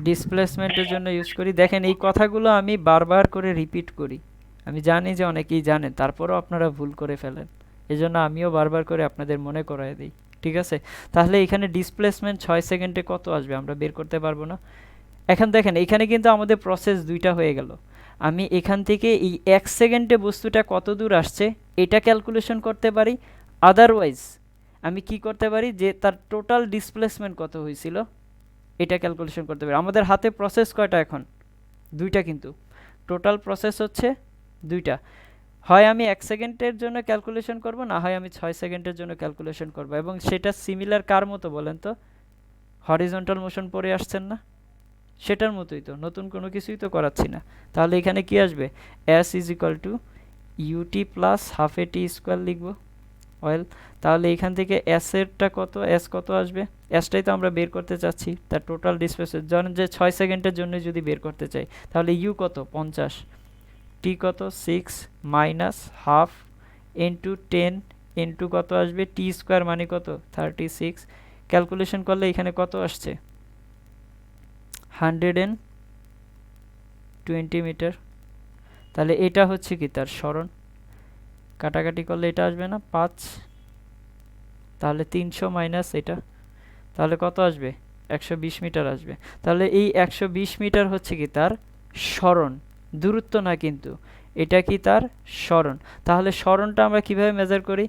ডিসপ্লেসমেন্টের জন্য ইউজ করি। দেখেন এই কথাগুলো আমি বারবার করে রিপিট করি, আমি জানি যে অনেকেই জানেন, তারপরেও আপনারা ভুল করে ফেলেন, এজন্য আমিও বারবার করে আপনাদের মনে করায় দিই, ঠিক আছে? তাহলে এখানে ডিসপ্লেসমেন্ট 6 সেকেন্ডে কত আসবে আমরা বের করতে পারবো না? এখন দেখেন এখানে কিন্তু আমাদের প্রসেস দুইটা হয়ে গেল। আমি এখান থেকে এই 1 সেকেন্ডে বস্তুটা কত দূর আসছে এটা ক্যালকুলেশন করতে পারি, আদারওয়াইজ আমি কি করতে পারি যে তার টোটাল ডিসপ্লেসমেন্ট কত হয়েছিল এটা ক্যালকুলেশন করতে পারি। আমাদের হাতে প্রসেস কয়টা এখন? দুইটা, কিন্তু টোটাল প্রসেস হচ্ছে দুইটা। হয় আমি 1 সেকেন্ডের জন্য ক্যালকুলেশন করব, না হয় আমি 6 সেকেন্ডের জন্য ক্যালকুলেশন করব। এবং সেটা সিমিলার কার মতো বলেন তো? হরিজন্টাল মোশন পড়ে আসছেন না, সেটার মতোই তো, নতুন কোনো কিছুই তো করাচ্ছি না। তাহলে এখানে কি আসবে? s = ut + ½ লিখব। ওয়েল, তাহলে এখান থেকে s এরটা কত, s কত আসবে? sটাই তো আমরা বের করতে চাচ্ছি, তার টোটাল ডিসপ্লেসমেন্ট। ধরেন যে 6 সেকেন্ডের জন্য যদি বের করতে চাই তাহলে u কত? 50, t কত? 6 - ½ ইন্টু 10 ইন্টু কত আসবে? t² মানে কত? 36। ক্যালকুলেশন করলে এখানে কত আসছে? 120 মিটার। তাহলে এটা হচ্ছে কি তার সরণ। কাটাকাটি করলে এটা আসবে না? 5। তাহলে 300 মাইনাস এটা, তাহলে কত আসবে? 120 মিটার আসবে। তাহলে এই 120 মিটার হচ্ছে কি তার সরণ, দূরত্ব না কিন্তু, এটা কি তার সরণ। তাহলে সরণটা আমরা কিভাবে মেজার করি?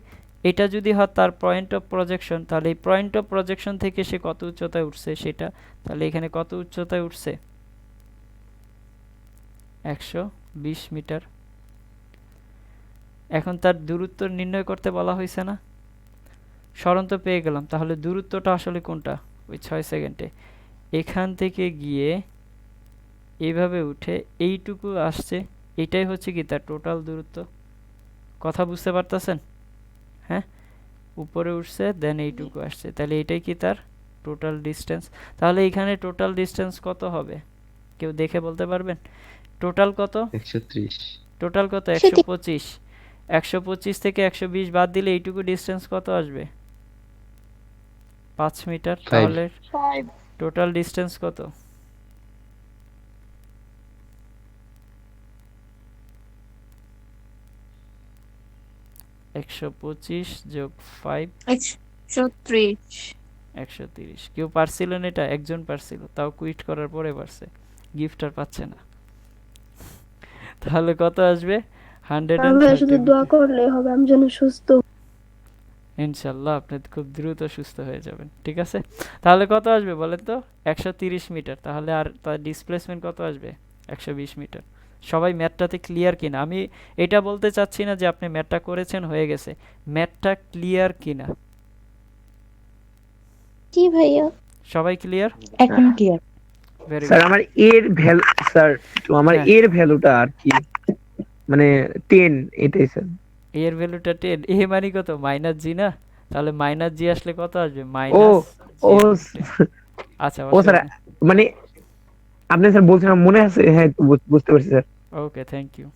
এটা যদি হয় তার পয়েন্ট অফ প্রজেকশন, তাহলে এই পয়েন্ট অফ প্রজেকশন থেকে সে কত উচ্চতায় উঠছে সেটা। তাহলে এখানে কত উচ্চতায় উঠছে? 120 মিটার। এখন তার দূরত্ব নির্ণয় করতে বলা হয়েছে না? সরণ তো পেয়ে গেলাম, তাহলে দূরত্বটা আসলে কোনটা? ওই 6 সেকেন্ডে এখান থেকে গিয়ে এইভাবে উঠে এইটুকু আসছে, এটাই হচ্ছে কি তার টোটাল দূরত্ব। কথা বুঝতে পারতেছেন? হ্যাঁ, উপরে উঠছে দেন এইটুকু আসছে, তাহলে এটাই কি তার টোটাল ডিস্টেন্স। তাহলে এখানে টোটাল ডিস্টেন্স কত হবে? কেউ দেখে বলতে পারবেন? টোটাল কত? 130। টোটাল কত? 125। 125 থেকে 120 বাদ দিলে এইটুকু ডিস্টেন্স কত আসবে? 5 মিটার। তাহলে টোটাল ডিস্টেন্স কত? 125 যোগ 5 130। কেউ পারছিলেন এটা? একজন পারছিল, তাও কুইট করার পরে পারছে, গিফট আর পাচ্ছে না। তাহলে কত আসবে? তাহলে শুধু 130 দোয়া করলেই হবে আমি যেন সুস্থ। ইনশাল্লাহ আপনি খুব দ্রুত সুস্থ হয়ে যাবেন, ঠিক আছে? তাহলে কত আসবে বলেন তো? 130 মিটার। তাহলে আর তার ডিসপ্লেসমেন্ট কত আসবে? 120 মিটার। সবাই ম্যাথটাতে ক্লিয়ার কিনা? আমি এটা বলতে চাচ্ছি না যে আপনি ম্যাথটা করেছেন হয়ে গেছে, ম্যাথটা ক্লিয়ার কিনা? জি ভাইয়া। সবাই ক্লিয়ার? এখন ক্লিয়ার। Very sir good. আমার এর ভ্যালু, স্যার আমার হ্যাঁ। এর ভ্যালুটা আর কি মানে 10, এটাই স্যার। এর ভ্যালুটা 10, এ মানে কত? মাইনাস জি না? তাহলে মাইনাস জি আসলে কত আসবে? ও মাইনাস ও 0.10। আচ্ছা, ও স্যার, মানে আপনি স্যার বলছেন আমার মনে আছে, হ্যাঁ বুঝতে পারছি স্যার। Okay, thank you.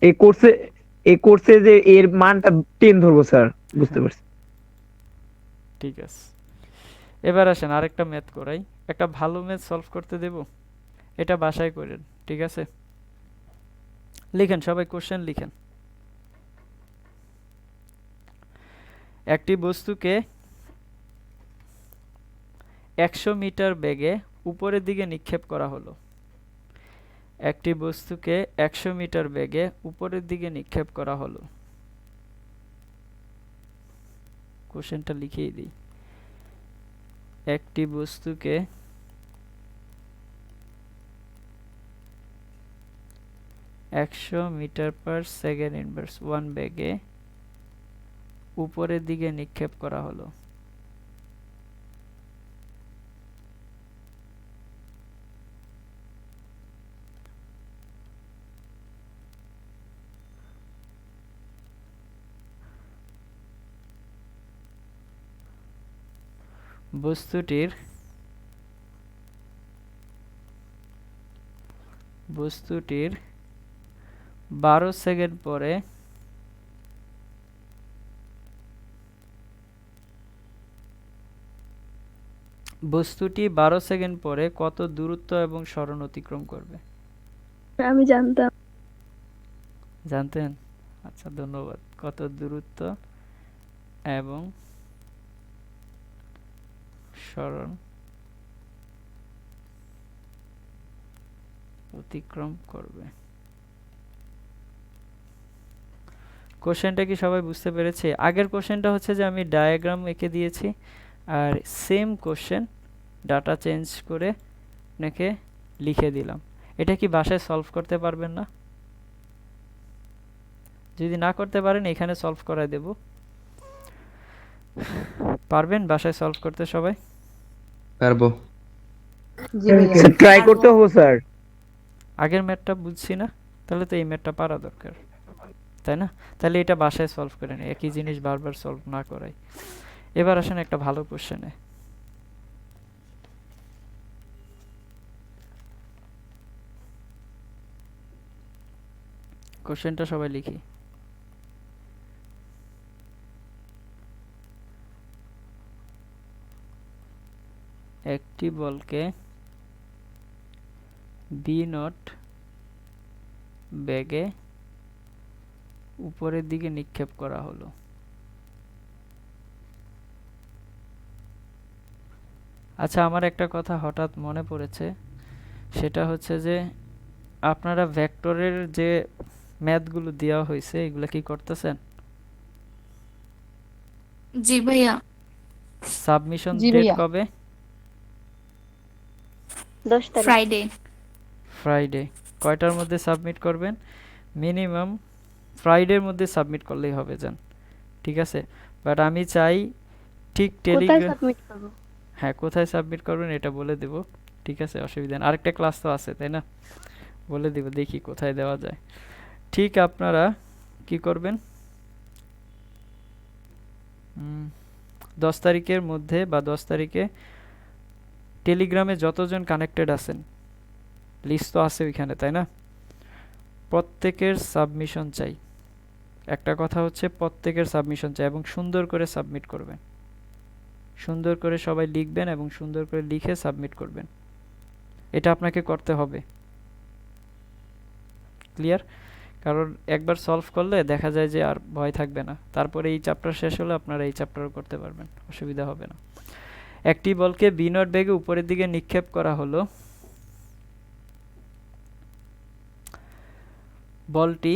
এই কোর্সে যে এর মানটা 10 ধরবো স্যার, বুঝতে পারছি। ঠিক আছে, এবার আসেন আরেকটা ম্যাথ করাই। একটা ভালো ম্যাথ সলভ করতে দেব, এটা বাসায় করেন, ঠিক আছে? লিখেন সবাই, কোশ্চেন লিখেন। একটি বস্তুকে 100 মিটার বেগে উপরের দিকে নিক্ষেপ করা হলো। একটি বস্তুকে 100 মিটার বেগে উপরের দিকে নিক্ষেপ করা হলো। কোশ্চেনটা লিখেই দিই। একটি বস্তুকে একশো মিটার পার সেকেন্ড ইনভার্স 1 বেগে উপরের দিকে নিক্ষেপ করা হলো। বস্তুটির 12 সেকেন্ড পরে বস্তুটি 12 সেকেন্ড পরে কত দূরত্ব এবং সরণ অতিক্রম করবে? আমি জানতাম। জানতেন? আচ্ছা, ধন্যবাদ। কত দূরত্ব এবং সরণ অতিক্রম করবে। কোশ্চেনটা কি সবাই বুঝতে পেরেছে? আগের কোশ্চেনটা হচ্ছে যে আমি ডায়াগ্রাম এঁকে দিয়েছি, আর সেম কোশ্চেন ডাটা চেঞ্জ করে আপনাকে লিখে দিলাম। এটা কি বাসায় সলভ করতে পারবেন না? যদি না করতে পারেন এখানে সলভ করায় দেব। পারবেন বাসায় সলভ করতে সবাই? পারবো। স্যার ট্রাই করতে হবে স্যার। আগের ম্যাথটা বুঝছি না, তাহলে তো এই ম্যাথটা পারা দরকার, তাই না? তাহলে এটা বাসায় সলভ করে নিই, একই জিনিস বারবার সলভ না করাই। এবার আসেন একটা ভালো কোশ্চেনে। কোশ্চেনটা সবাই লিখি। একটি বলকে b0 বেগে উপরের দিকে নিক্ষেপ করা হলো। আচ্ছা, আমার একটা কথা হঠাৎ মনে পড়েছে, সেটা হচ্ছে যে আপনারা ভেক্টরের যে ম্যাথগুলো দেওয়া হয়েছে এগুলো কি করতেছেন? জি ভাইয়া। সাবমিশন জি ডেট ভাইয়া। কবে? 10 তারিখ। ফ্রাইডে। ফ্রাইডে। কয়টার মধ্যে সাবমিট করবেন? মিনিমাম ফ্রাইডের মধ্যে সাবমিট করলেই হবে জান, ঠিক আছে? বাট আমি চাই ঠিক কোথায় টেলিগ্রাম, সাবমিট করব? হ্যাঁ কোথায় সাবমিট করবেন এটা বলে দেব, ঠিক আছে? অসুবিধা নেই, আরেকটা ক্লাস তো আছে তাই না? বলে দিব, দেখি কোথায় দেওয়া যায়। ঠিক আপনারা কি করবেন, 10 তারিখের মধ্যে বা 10 তারিখে টেলিগ্রামে যতজন কানেক্টেড আছেন, লিস্ট তো আছে ওইখানে তাই না? প্রত্যেকের সাবমিশন চাই। একটা কথা হচ্ছে প্রত্যেকের সাবমিশন চাই, এবং সুন্দর করে সাবমিট করবেন। সুন্দর করে সবাই লিখবেন এবং সুন্দর করে লিখে সাবমিট করবেন। এটা আপনাকে করতে হবে, ক্লিয়ার? কারণ একবার সলভ করলে দেখা যায় যে আর ভয় থাকবে না, তারপরে এই চ্যাপ্টার শেষ হলে আপনারা এই চ্যাপ্টারও করতে পারবেন, অসুবিধা হবে না। একটি বলকে b0 বেগে উপরের দিকে নিক্ষেপ করা হলো। বলটি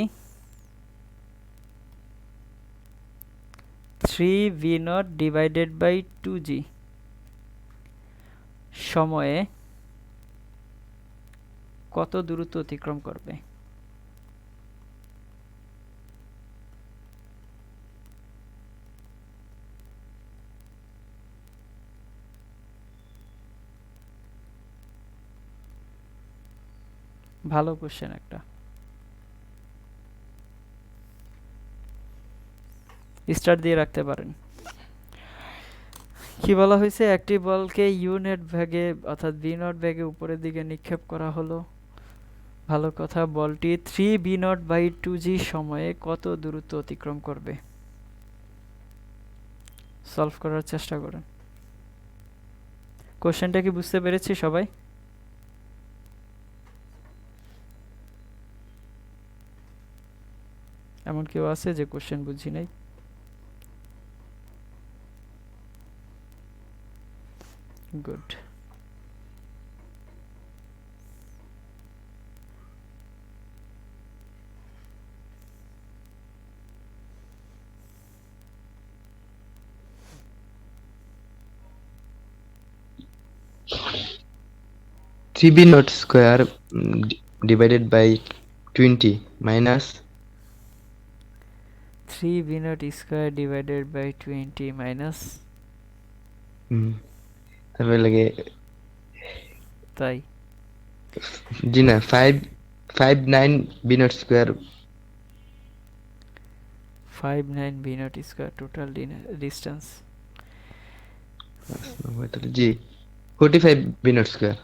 3v0 ডিভাইডেড বাই 2g সময়ে কত দূরত্ব অতিক্রম করবে? ভালো কোশ্চেন একটা, স্টার দিয়ে রাখতে পারেন। কি বলা হয়েছে? একটি বলকে ইউনিট ব্যাগে অর্থাৎ b0 ব্যাগে উপরের দিকে নিক্ষেপ করা হলো। ভালো কথা। বলটি 3v0/2g সময়ে কত দূরত্ব অতিক্রম করবে? সলভ করার চেষ্টা করেন। কোশ্চেনটা কি বুঝতে পেরেছি সবাই? এমন কেউ আছে যে কোশ্চেন বুঝি নাই? Good. 3b naught square divided by 20 minus 3b naught square divided by 20 minus তারপরে লাগে তাই জি না 59 b naught square 59 b naught square total distance জি 45 b naught square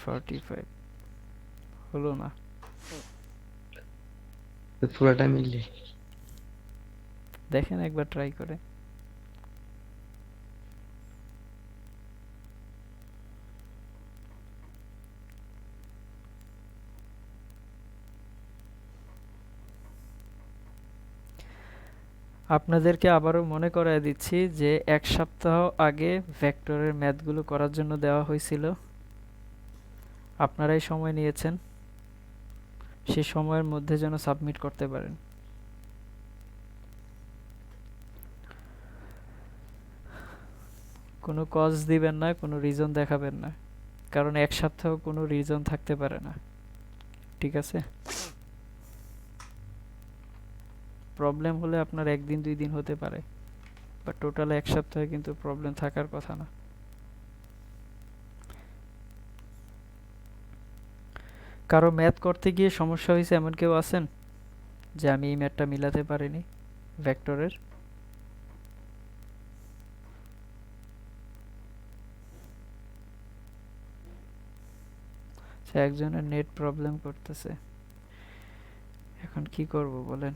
45 হলো না তো পুরোটা মিলে দেখেন একবার ট্রাই করে আপনাদেরকে আবারও মনে করায় দিচ্ছি যে এক সপ্তাহ আগে ভেক্টরের ম্যাথগুলো করার জন্য দেওয়া হয়েছিল আপনারাই সময় নিয়েছেন সেই সময়ের মধ্যে যেন সাবমিট করতে পারেন কোনো কজ দিবেন না কোনো রিজন দেখাবেন না কারণ এক সপ্তাহ কোনো রিজন থাকতে পারে না ঠিক আছে প্রবলেম হলে আপনার একদিন 2 দিন হতে পারে বাট টোটাল এক সপ্তাহে কিন্তু প্রবলেম থাকার কথা না কারো ম্যাথ করতে গিয়ে সমস্যা হয়েছে এমন কেউ আছেন যে আমি এই ম্যাথটা মিলাতে পারিনি ভেক্টরের সে একজনের নেট প্রবলেম করতেছে এখন কি করব বলেন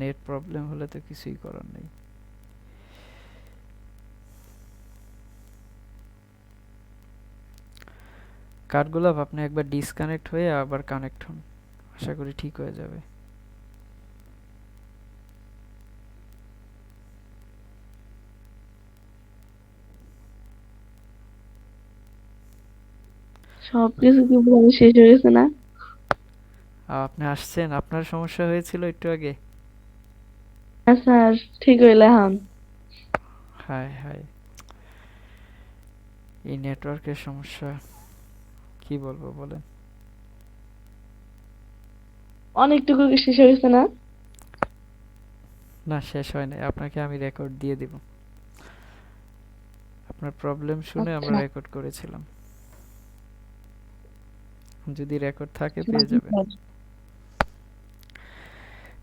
নেট প্রবলেম হলে তো কিছুই করার নেই কার্ডগুলাভ আপনি একবার ডিসকানেক্ট হয়ে আবার কানেক্ট হন আশা করি ঠিক হয়ে যাবে সবকিছু কি বলে শেষ হয়ে গেছে না? আপনি আসছেন আপনার সমস্যা হয়েছিল একটু আগে স্যার ঠিক হইলে হন হাই হাই এই নেটওয়ার্কের সমস্যা কি বলবো বলেন অনেকটুকু কি শেষ হয়ে গেছে না? না শেষ হয় নাই আপনাকে আমি রেকর্ড দিয়ে দিব আপনার প্রবলেম শুনে আমরা রেকর্ড করেছিলাম যদি রেকর্ড থাকে পেয়ে যাবেন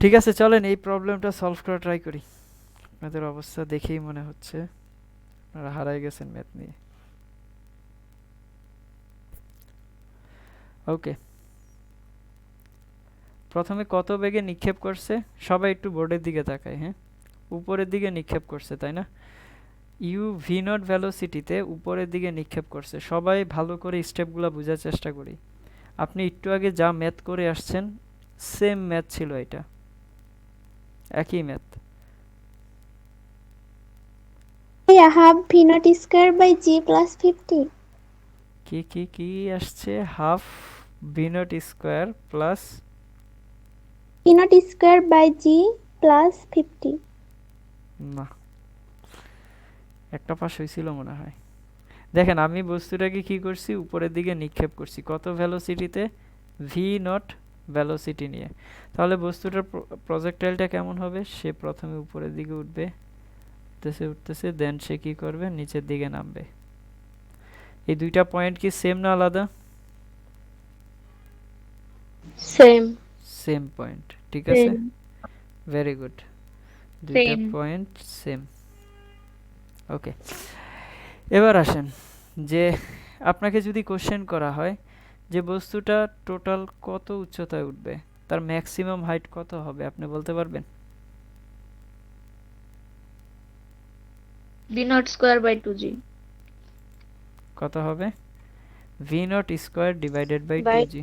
ঠিক আছে চলেন এই প্রবলেমটা সলভ করা ট্রাই করি আপনাদের অবস্থা দেখেই মনে হচ্ছে আপনারা হারাই গেছেন ম্যাথ নিয়ে ওকে প্রথমে কত বেগে নিক্ষেপ করছে সবাই একটু বোর্ডের দিকে তাকায় হ্যাঁ উপরের দিকে নিক্ষেপ করছে তাই না ইউ ভি নট ভেলোসিটিতে উপরের দিকে নিক্ষেপ করছে সবাই ভালো করে স্টেপগুলো বোঝার চেষ্টা করি আপনি একটু আগে যা ম্যাথ করে আসছেন সেম ম্যাথ ছিল এটা একই math half v naught square by g plus 50 কি আসছে half v naught square plus v naught square by g plus 50 না একটা পাশ হয়েছিল মনে হয় দেখেন আমি বস্তুটাকে কি করছি উপরের দিকে নিক্ষেপ করছি কত ভেলোসিটিতে ভি নট ভেলোসিটি নিয়ে তাহলে বস্তুটার প্রজেক্টাইলটা কেমন হবে সে প্রথমে উপরের দিকে উঠবে উঠতেছে দেন সে কি করবে নিচের দিকে নামবে এই দুইটা পয়েন্ট কি সেম না আলাদা সেম সেম পয়েন্ট ঠিক আছে ভেরি গুড দুইটা পয়েন্ট সেম ওকে এবার আসেন যে আপনাকে যদি কোশ্চেন করা হয় যে বস্তুটা টোটাল কত উচ্চতায় উঠবে তার ম্যাক্সিমাম হাইট কত হবে আপনি বলতে পারবেন V naught square by 2g কত হবে v naught square divided by 2g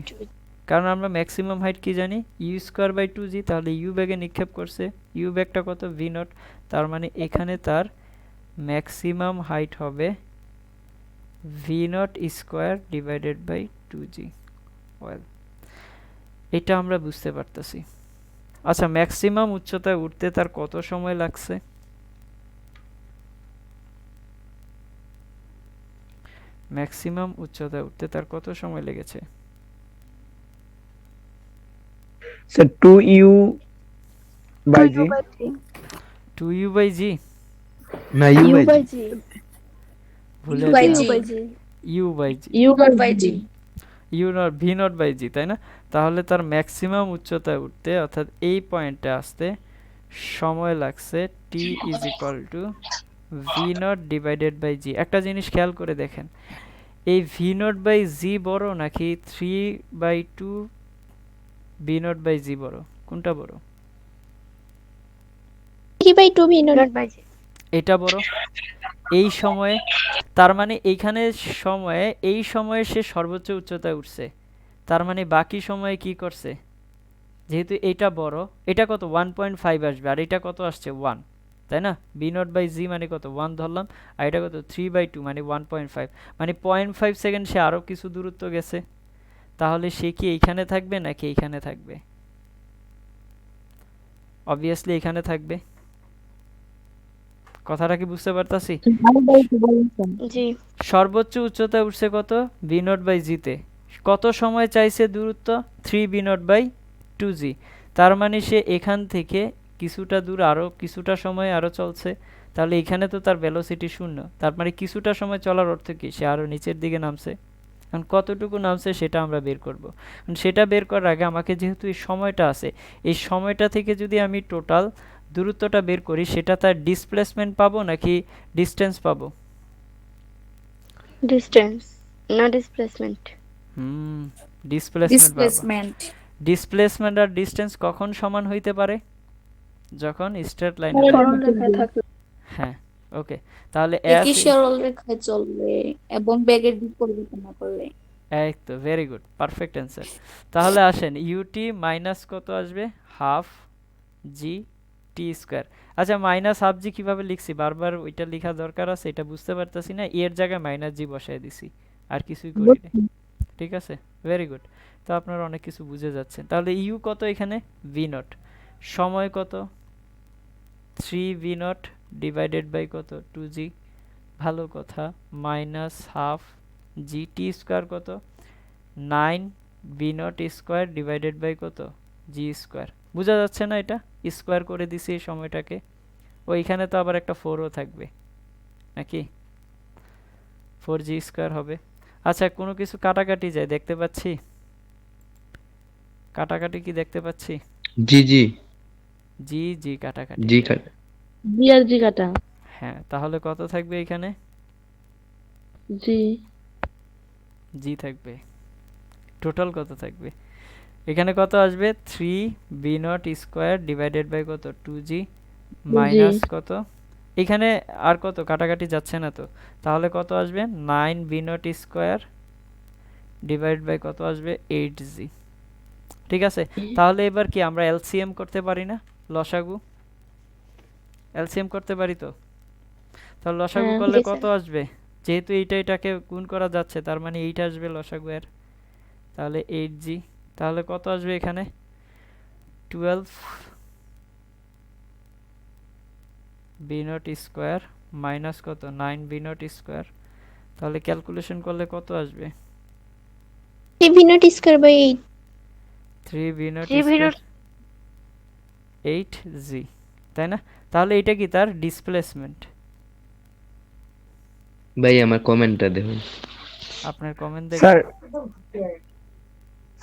কারণ আমরা ম্যাক্সিমাম হাইট কি জানি ইউ স্কয়ার বাই 2g তাহলে ইউ বেগে নিক্ষেপ করছে ইউ বেগটা কত ভি নট তার মানে এখানে তার ম্যাক্সিমাম হাইট হবে v naught square divided by 2g well এটা আমরা বুঝতে পারতেছি আচ্ছা ম্যাক্সিমাম উচ্চতায় উঠতে তার কত সময় লাগছে ম্যাক্সিমাম উচ্চতায় উঠতে তার কত সময় লেগেছে? Sir 2u by g. 2u by g? না u u by by g. G. ভুলে by গেলাম। U G. By g. U by g, U not by G. U not v not by g, তাই না? তাহলে তার maximum উচ্চতায় উঠতে অর্থাৎ এই পয়েন্টে আসতে সময় লাগছে T is equal to v not divided by g. একটা জিনিস খেয়াল করে দেখেন, এই ভি নট বাই জি বড় নাকি 3/2 ভি নট বাই জি বড়? কোনটা বড়? 3/2 v naught. Not by G. এটা বড় এই সময়ে। তার মানে এইখানে সময়ে, এই সময়ে সে সর্বোচ্চ উচ্চতায় উঠছে, তার মানে বাকি সময়ে কি করছে? যেহেতু এটা বড়, এটা কত 1.5 আসবে, আর এটা কত আসছে 1, তাই না? বি নট বাই জি মানে কত 1 ধরলাম, আর এটা কত 3/2 মানে 1.5, মানে 0.5 সেকেন্ড সে আরও কিছু দূরত্ব গেছে। তাহলে সে কি এইখানে থাকবে নাকি এইখানে থাকবে? অবভিয়াসলি এখানে থাকবে। কথাটা কি বুঝতে পারতাছি? জি। সর্বোচ্চ উচ্চতায় উঠছে কত? বি নট বাই জিতে। কত সময় চাইছে দূরত্ব? 3 বি নট বাই 2g। তার মানে সে এখান থেকে কিছুটা দূর আরও কিছুটা সময় আরও চলছে, তাহলে এখানে তো তার ভেলোসিটি 0, তার মানে কিছুটা সময় চলার অর্থ কি? সে আরও নিচের দিকে নামছে। এখন কতটুকু নামছে সেটা আমরা বের করব। সেটা বের করার আগে আমাকে, যেহেতু এই সময়টা আছে, এই সময়টা থেকে যদি আমি টোটাল দূরত্বটা বের করি, সেটা তার ডিসপ্লেসমেন্ট পাবো নাকি ডিস্টেন্স পাবো? Distance. Not displacement. Displacement. Displacement আর ডিস্টেন্স কখন সমান হইতে পারে? যখন স্ট্রেট লাইনে। সরল রেখায় থাকলে। হ্যাঁ, ওকে। তাহলে একই সরল রেখায় চলবে এবং বেগের দিক পরিবর্তন না করলে। এই তো, ভেরি গুড, পারফেক্ট অ্যান্সার। তাহলে আসেন, ইউটি মাইনাস কত আসবে? Half g t square. আচ্ছা, মাইনাস হাফ জি কীভাবে লিখছি? বারবার ওইটা লেখা দরকার আছে, এটা বুঝতে পারতেছি না, এর জায়গায় মাইনাস জি বসাই দিছি, আর কিছুই করি না। ঠিক আছে, ভেরি গুড। তো আপনারা অনেক কিছু বুঝে যাচ্ছেন। তাহলে ইউ কত এখানে? V naught. সময় কত? 3 ভি নট ডিভাইডেড বাই কত? 2g। ভালো কথা। Minus half g t square কত? 9 v naught square divided by কত? G square. বোঝা যাচ্ছে না? এটা স্কোয়ার করে দিছি এই সময়টাকে। ওইখানে তো আবার একটা 4ও থাকবে নাকি? 4g স্কোয়ার হবে। আচ্ছা, কোনো কিছু কাটাকাটি যায় দেখতে পাচ্ছি? কাটাকাটি কি দেখতে পাচ্ছি? জি জি জি জি কাটাকাটি। জি কাটা। জি আর জি কাটা। হ্যাঁ, তাহলে কত থাকবে এখানে? জি। জি থাকবে। টোটাল কত থাকবে? এখানে কত আসবে? 3 v naught square divided by কত? 2g মাইনাস কত? এখানে আর কত কাটাকাটি যাচ্ছে না তো, তাহলে কত আসবে? 9 v naught square divide by কত আসবে? 8g। ঠিক আছে, তাহলে এবার কি আমরা এলসিএম করতে পারি না? লসাগু এলসিএম করতে পারি তো? তাহলে লসাগু হ্যাঁ, করলে জি, কত আসবে? যেহেতু এটাকে গুণ করা যাচ্ছে, তার মানে 8 আসবে লসাগু এর। তাহলে 8g। তাহলে কত আসবে এখানে? 12 বি নট স্কোয়ার মাইনাস কত? 9 বি নট স্কোয়ার। তাহলে ক্যালকুলেশন করলে কত আসবে? 3 v naught square by 8. 3 v naught 3 v square naught 8g, তাই না? তাহলে এটা কি তার ডিসপ্লেসমেন্ট? ভাই আমার কমেন্টটা দেখুন। আপনার কমেন্ট স্যার দেখেন।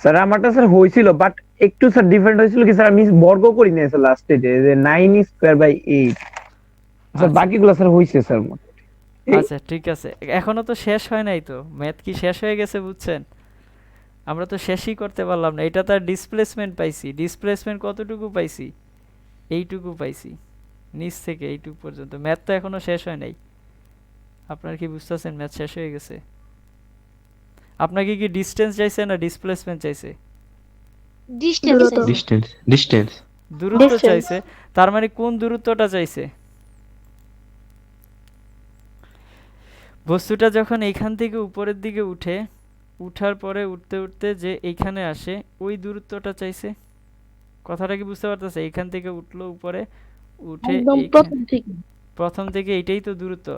স্যার আমারটা স্যার হয়েছিল, বাট একটু স্যার ডিফারেন্ট হয়েছিল কি স্যার, আমি বর্গ করি নাই স্যার লাস্টে, যে 9 স্কোয়ার বাই 8। স্যার আচ্ছা। বাকিগুলো স্যার হয়েছে স্যার। আচ্ছা, ঠিক আছে, এখনো তো শেষ হয় নাই তো। ম্যাথ কি শেষ হয়ে গেছে? বুঝছেন, আমরা তো শেষই করতে পারলাম না। এটা তার ডিসপ্লেসমেন্ট পাইছি। ডিসপ্লেসমেন্ট কতটুকু পাইছি? এইটুকু পাইছি, নিচ থেকে এইটুকু পর্যন্ত। ম্যাথ তো এখনো শেষ হয় নাই। আপনার কি বুঝতেছেন ম্যাথ শেষ হয়ে গেছে? আপনাকে কি ডিস্টেন্স চাইছে না ডিসপ্লেসমেন্ট চাইছে? দূরত্ব। ডিস্টেন্স ডিস্টেন্স দূরত্ব Distance. চাইছে। তার মানে কোন দূরত্বটা চাইছে? বস্তুটা যখন এইখান থেকে উপরের দিকে উঠে, উঠার পরে উঠতে উঠতে যে এইখানে আসে, ওই দূরত্বটা চাইছে। কথাটা কি বুঝতে পারতেছে? এইখান থেকে উঠলো উপরে, উঠে একদম এইখানে- প্রথম থেকে। প্রথম থেকে এইটাই তো দূরত্ব।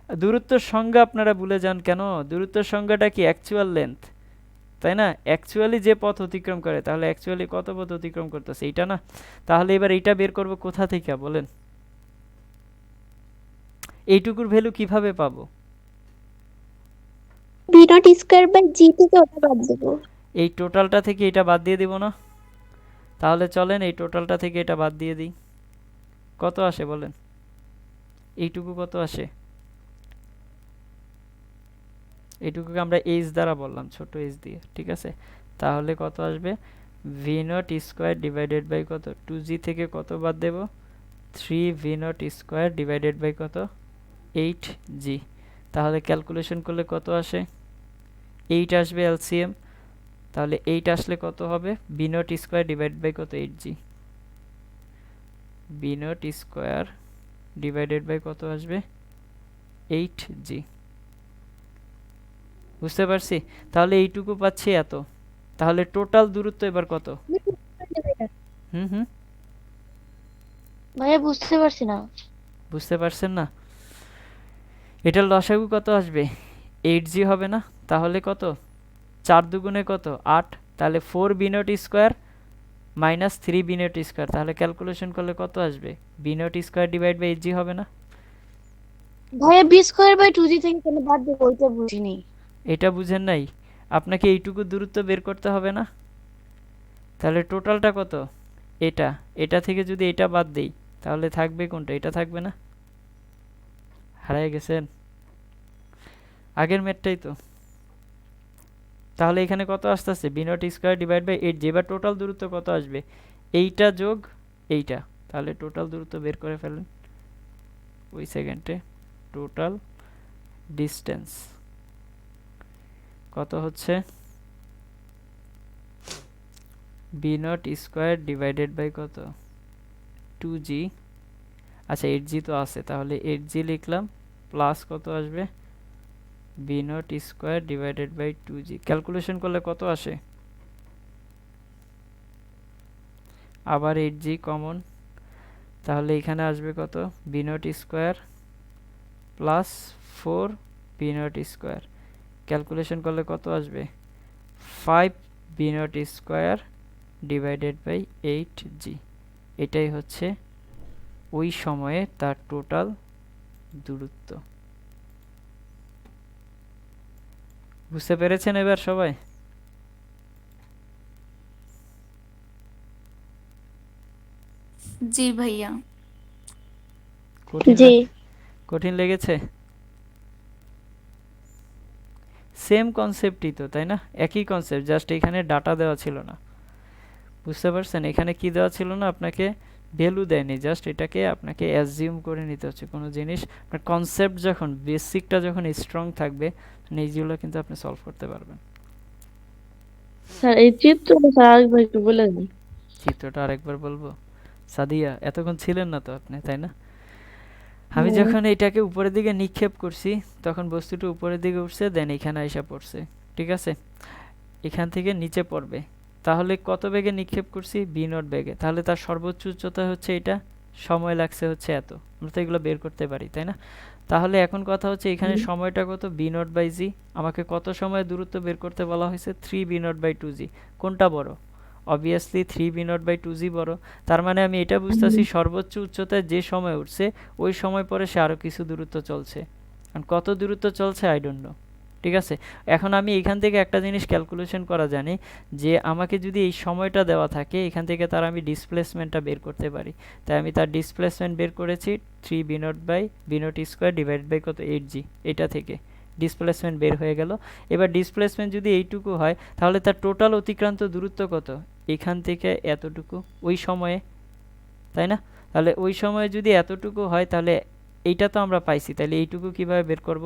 দূরত্বের সংজ্ঞা আপনারা ভুলে যান কেন? দূরত্বের সংজ্ঞাটা কি? অ্যাকচুয়াল লেন্থ, তাই না? অ্যাকচুয়ালি যে পথ অতিক্রম করে, তাহলে অ্যাকচুয়ালি কত পথ অতিক্রম করতেছে, এইটা না? তাহলে এবার এইটা বের করব কোথা থেকে বলেন? এইটুকুর ভ্যালু কিভাবে পাবো? বি নট স্কোয়ার বাই জি থেকে ওটা বাদ দেবো। এই টোটালটা থেকে এটা বাদ দিয়ে দিব না? তাহলে চলেন এই টোটালটা থেকে এটা বাদ দিয়ে দিই। কত আসে বলেন? এইটুকু কত আসে? এইটুকুকে আমরা এইচ দ্বারা বললাম, ছোট এইচ দিয়ে, ঠিক আছে? তাহলে কত আসবে? V naught square divided by কত? 2g থেকে কত বাদ দেব? 3v naught square divided by কত? 8g। তাহলে ক্যালকুলেশন করলে কত আসে? 8 আসবে এলসিএম। তাহলে 8 আসলে কত হবে? b naught square divide by কত? 8g। b naught square divided by কত আসবে? 8g। বুঝতে পারছি? তাহলে এইটুকু পাচ্ছি এত। তাহলে টোটাল দূরত্ব এবার কত? হুম হুম ভাইয়া বুঝতে পারছি না। বুঝতে পারছেন না? এটার লসাগু কত আসবে? 8g হবে না? তাহলে কত? 4 দুগুণে কত? 8। তাহলে 4b naught square minus 3b naught square. তাহলে ক্যালকুলেশন করলে কত আসবে? b naught square divide by 8g হবে না? ভাইয়া বি স্কোয়ার বাই 2g থেকে কেন বাদ দেবো ওইটা বুঝিনি। এটা বুঝেন নাই? আপনাকে এইটুকু দূরত্ব বের করতে হবে না? তাহলে টোটালটা কত? এটা। এটা থেকে যদি এটা বাদ দেই তাহলে থাকবে কোনটা? এটা থাকবে না? হারায় গেছেন? আগের ম্যাথটাই তো। তাহলে এখানে কত আসতেছে? V naught square divide by 8g। এবার টোটাল দূরত্ব কত আসবে? এইটা যোগ এইটা। তাহলে টোটাল দূরত্ব বের করে ফেলেন ওই সেকেন্ডে। টোটাল ডিস্টেন্স কত হচ্ছে? V naught square divided by কত? 2g। আচ্ছা 8g তো আছে, তাহলে 8g লিখলাম, প্লাস কত আসবে? V naught square divided by 2g। Calculation করলে কত আসে? আবার 8g কমন, তাহলে এখানে আসবে কত? V naught square plus 4 v naught square. Calculation করলে কত আসবে? 5 v naught square divided by 8g। এটাই হচ্ছে ওই সময়ে তার টোটাল দূরত্ব। বুঝতে পেরেছেন এবার সবাই? জি ভাইয়া। কঠিন জি। কঠিন লেগেছে? সেম কনসেপ্টই তো, তাই না? একই কনসেপ্ট, জাস্ট এখানে ডাটা দেওয়া ছিল না। বুঝতে পারছেন? এখানে কি দেওয়া ছিল না? আপনাকে ভ্যালু দেয়নি, জাস্ট এটাকে আপনাকে অ্যাজিউম করে নিতে হচ্ছে কোনো জিনিস। আপনার কনসেপ্ট যখন, বেসিকটা যখন স্ট্রং থাকবে, এইগুলো কিন্তু আপনি সলভ করতে পারবেন। স্যার এই চিত্রটা স্যার আরেকবার একটু বলে দিন। চিত্রটা আরেকবার বলবো? সাদিয়া, এতক্ষণ ছিলেন না তো আপনি, তাই না? আমি যখন এটাকে উপরের দিকে নিক্ষেপ করছি তখন বস্তুটা উপরের দিকে উঠছে, দেন এখানে আইসা পড়ছে, ঠিক আছে? এখান থেকে নিচে পড়বে, তাহলে কত বেগে নিক্ষেপ করছি? বি নট বেগে। তাহলে তার সর্বোচ্চ উচ্চতা হচ্ছে এটা, সময় লাগছে হচ্ছে এত। আমরা তো এগুলো বের করতে পারি, তাই না? তাহলে এখন কথা হচ্ছে এখানে সময়টা কত? বি নট বাই জি। আমাকে কত সময় দূরত্ব বের করতে বলা হয়েছে? 3 বি নট বাই 2g। কোনটা বড়? Obviously 3 v naught by 2g বড়। তার মানে আমি এটা বুঝতেছি সর্বোচ্চ উচ্চতায় যে সময় উঠছে ওই সময় পরে সে আরও কিছু দূরত্ব চলছে। আর কত দূরত্ব চলছে আই ডোন্ট নো, ঠিক আছে? এখন আমি এখান থেকে একটা জিনিস ক্যালকুলেশন করা জানি যে আমাকে যদি এই সময়টা দেওয়া থাকে, এখান থেকে তার আমি ডিসপ্লেসমেন্টটা বের করতে পারি। তাই আমি তার ডিসপ্লেসমেন্ট বের করেছি 3 v naught by v naught square divide by কত? 8g। এটা থেকে ডিসপ্লেসমেন্ট বের হয়ে গেল। এবার ডিসপ্লেসমেন্ট যদি এইটুকু হয় তাহলে তার টোটাল অতিক্রান্ত দূরত্ব কত? এখান থেকে এতটুকু ওই সময়ে, তাই না? তাহলে ওই সময়ে যদি এতটুকু হয় তাহলে এইটা তো আমরা পাইছি, তাহলে এইটুকু কিভাবে বের করব?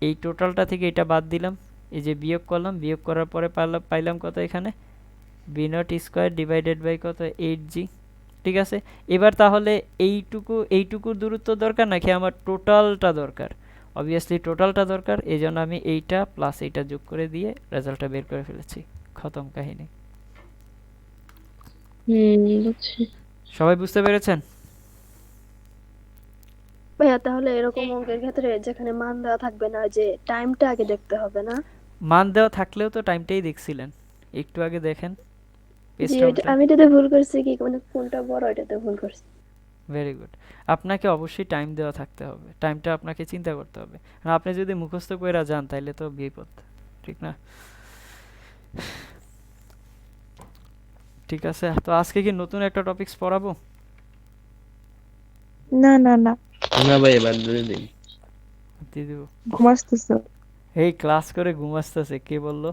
এই টোটালটা থেকে এটা বাদ দিলাম, এই যে বিয়োগ করলাম, বিয়োগ করার পরে পাইলাম কত? এখানে v naught square divided by কত? 8g, ঠিক আছে? এবার তাহলে এইটুকুর দূরত্ব দরকার নাকি আমার টোটালটা দরকার? অবভিয়াসলি টোটালটা দরকার, এই জন্য আমি এইটা প্লাস এইটা যোগ করে দিয়ে রেজাল্টটা বের করে ফেলেছি। খতম কাহিনী। বুঝছি। সবাই বুঝতে পেরেছেন? ভাইয়া তাহলে এরকম অঙ্কের ক্ষেত্রে যেখানে মান দেওয়া থাকবে না, যে টাইমটা আগে দেখতে হবে না? মান দেওয়া থাকলেও তো টাইমটাই দেখছিলেন, একটু আগে দেখেন জি, পেজটা ওইটা আমি এটাতে ভুল করছি, কি মানে কোনটা বড় এটাতে ভুল করছি। Very good. আপনাকে অবশ্যই টাইম দেওয়া থাকতে হবে, টাইমটা আপনাকে চিন্তা করতে হবে। আর আপনি যদি মুখস্থ কইরা যান তাইলে তো বিপদ, ঠিক না? ঠিক আছে, তো আজকে কি নতুন একটা টপিকস পড়াবো? না না না, না ভাই এবার ধরে দিন। দিয়ে দিব। ঘুমাসতেছে। এই ক্লাস করে ঘুমাসতেছে কে বললো?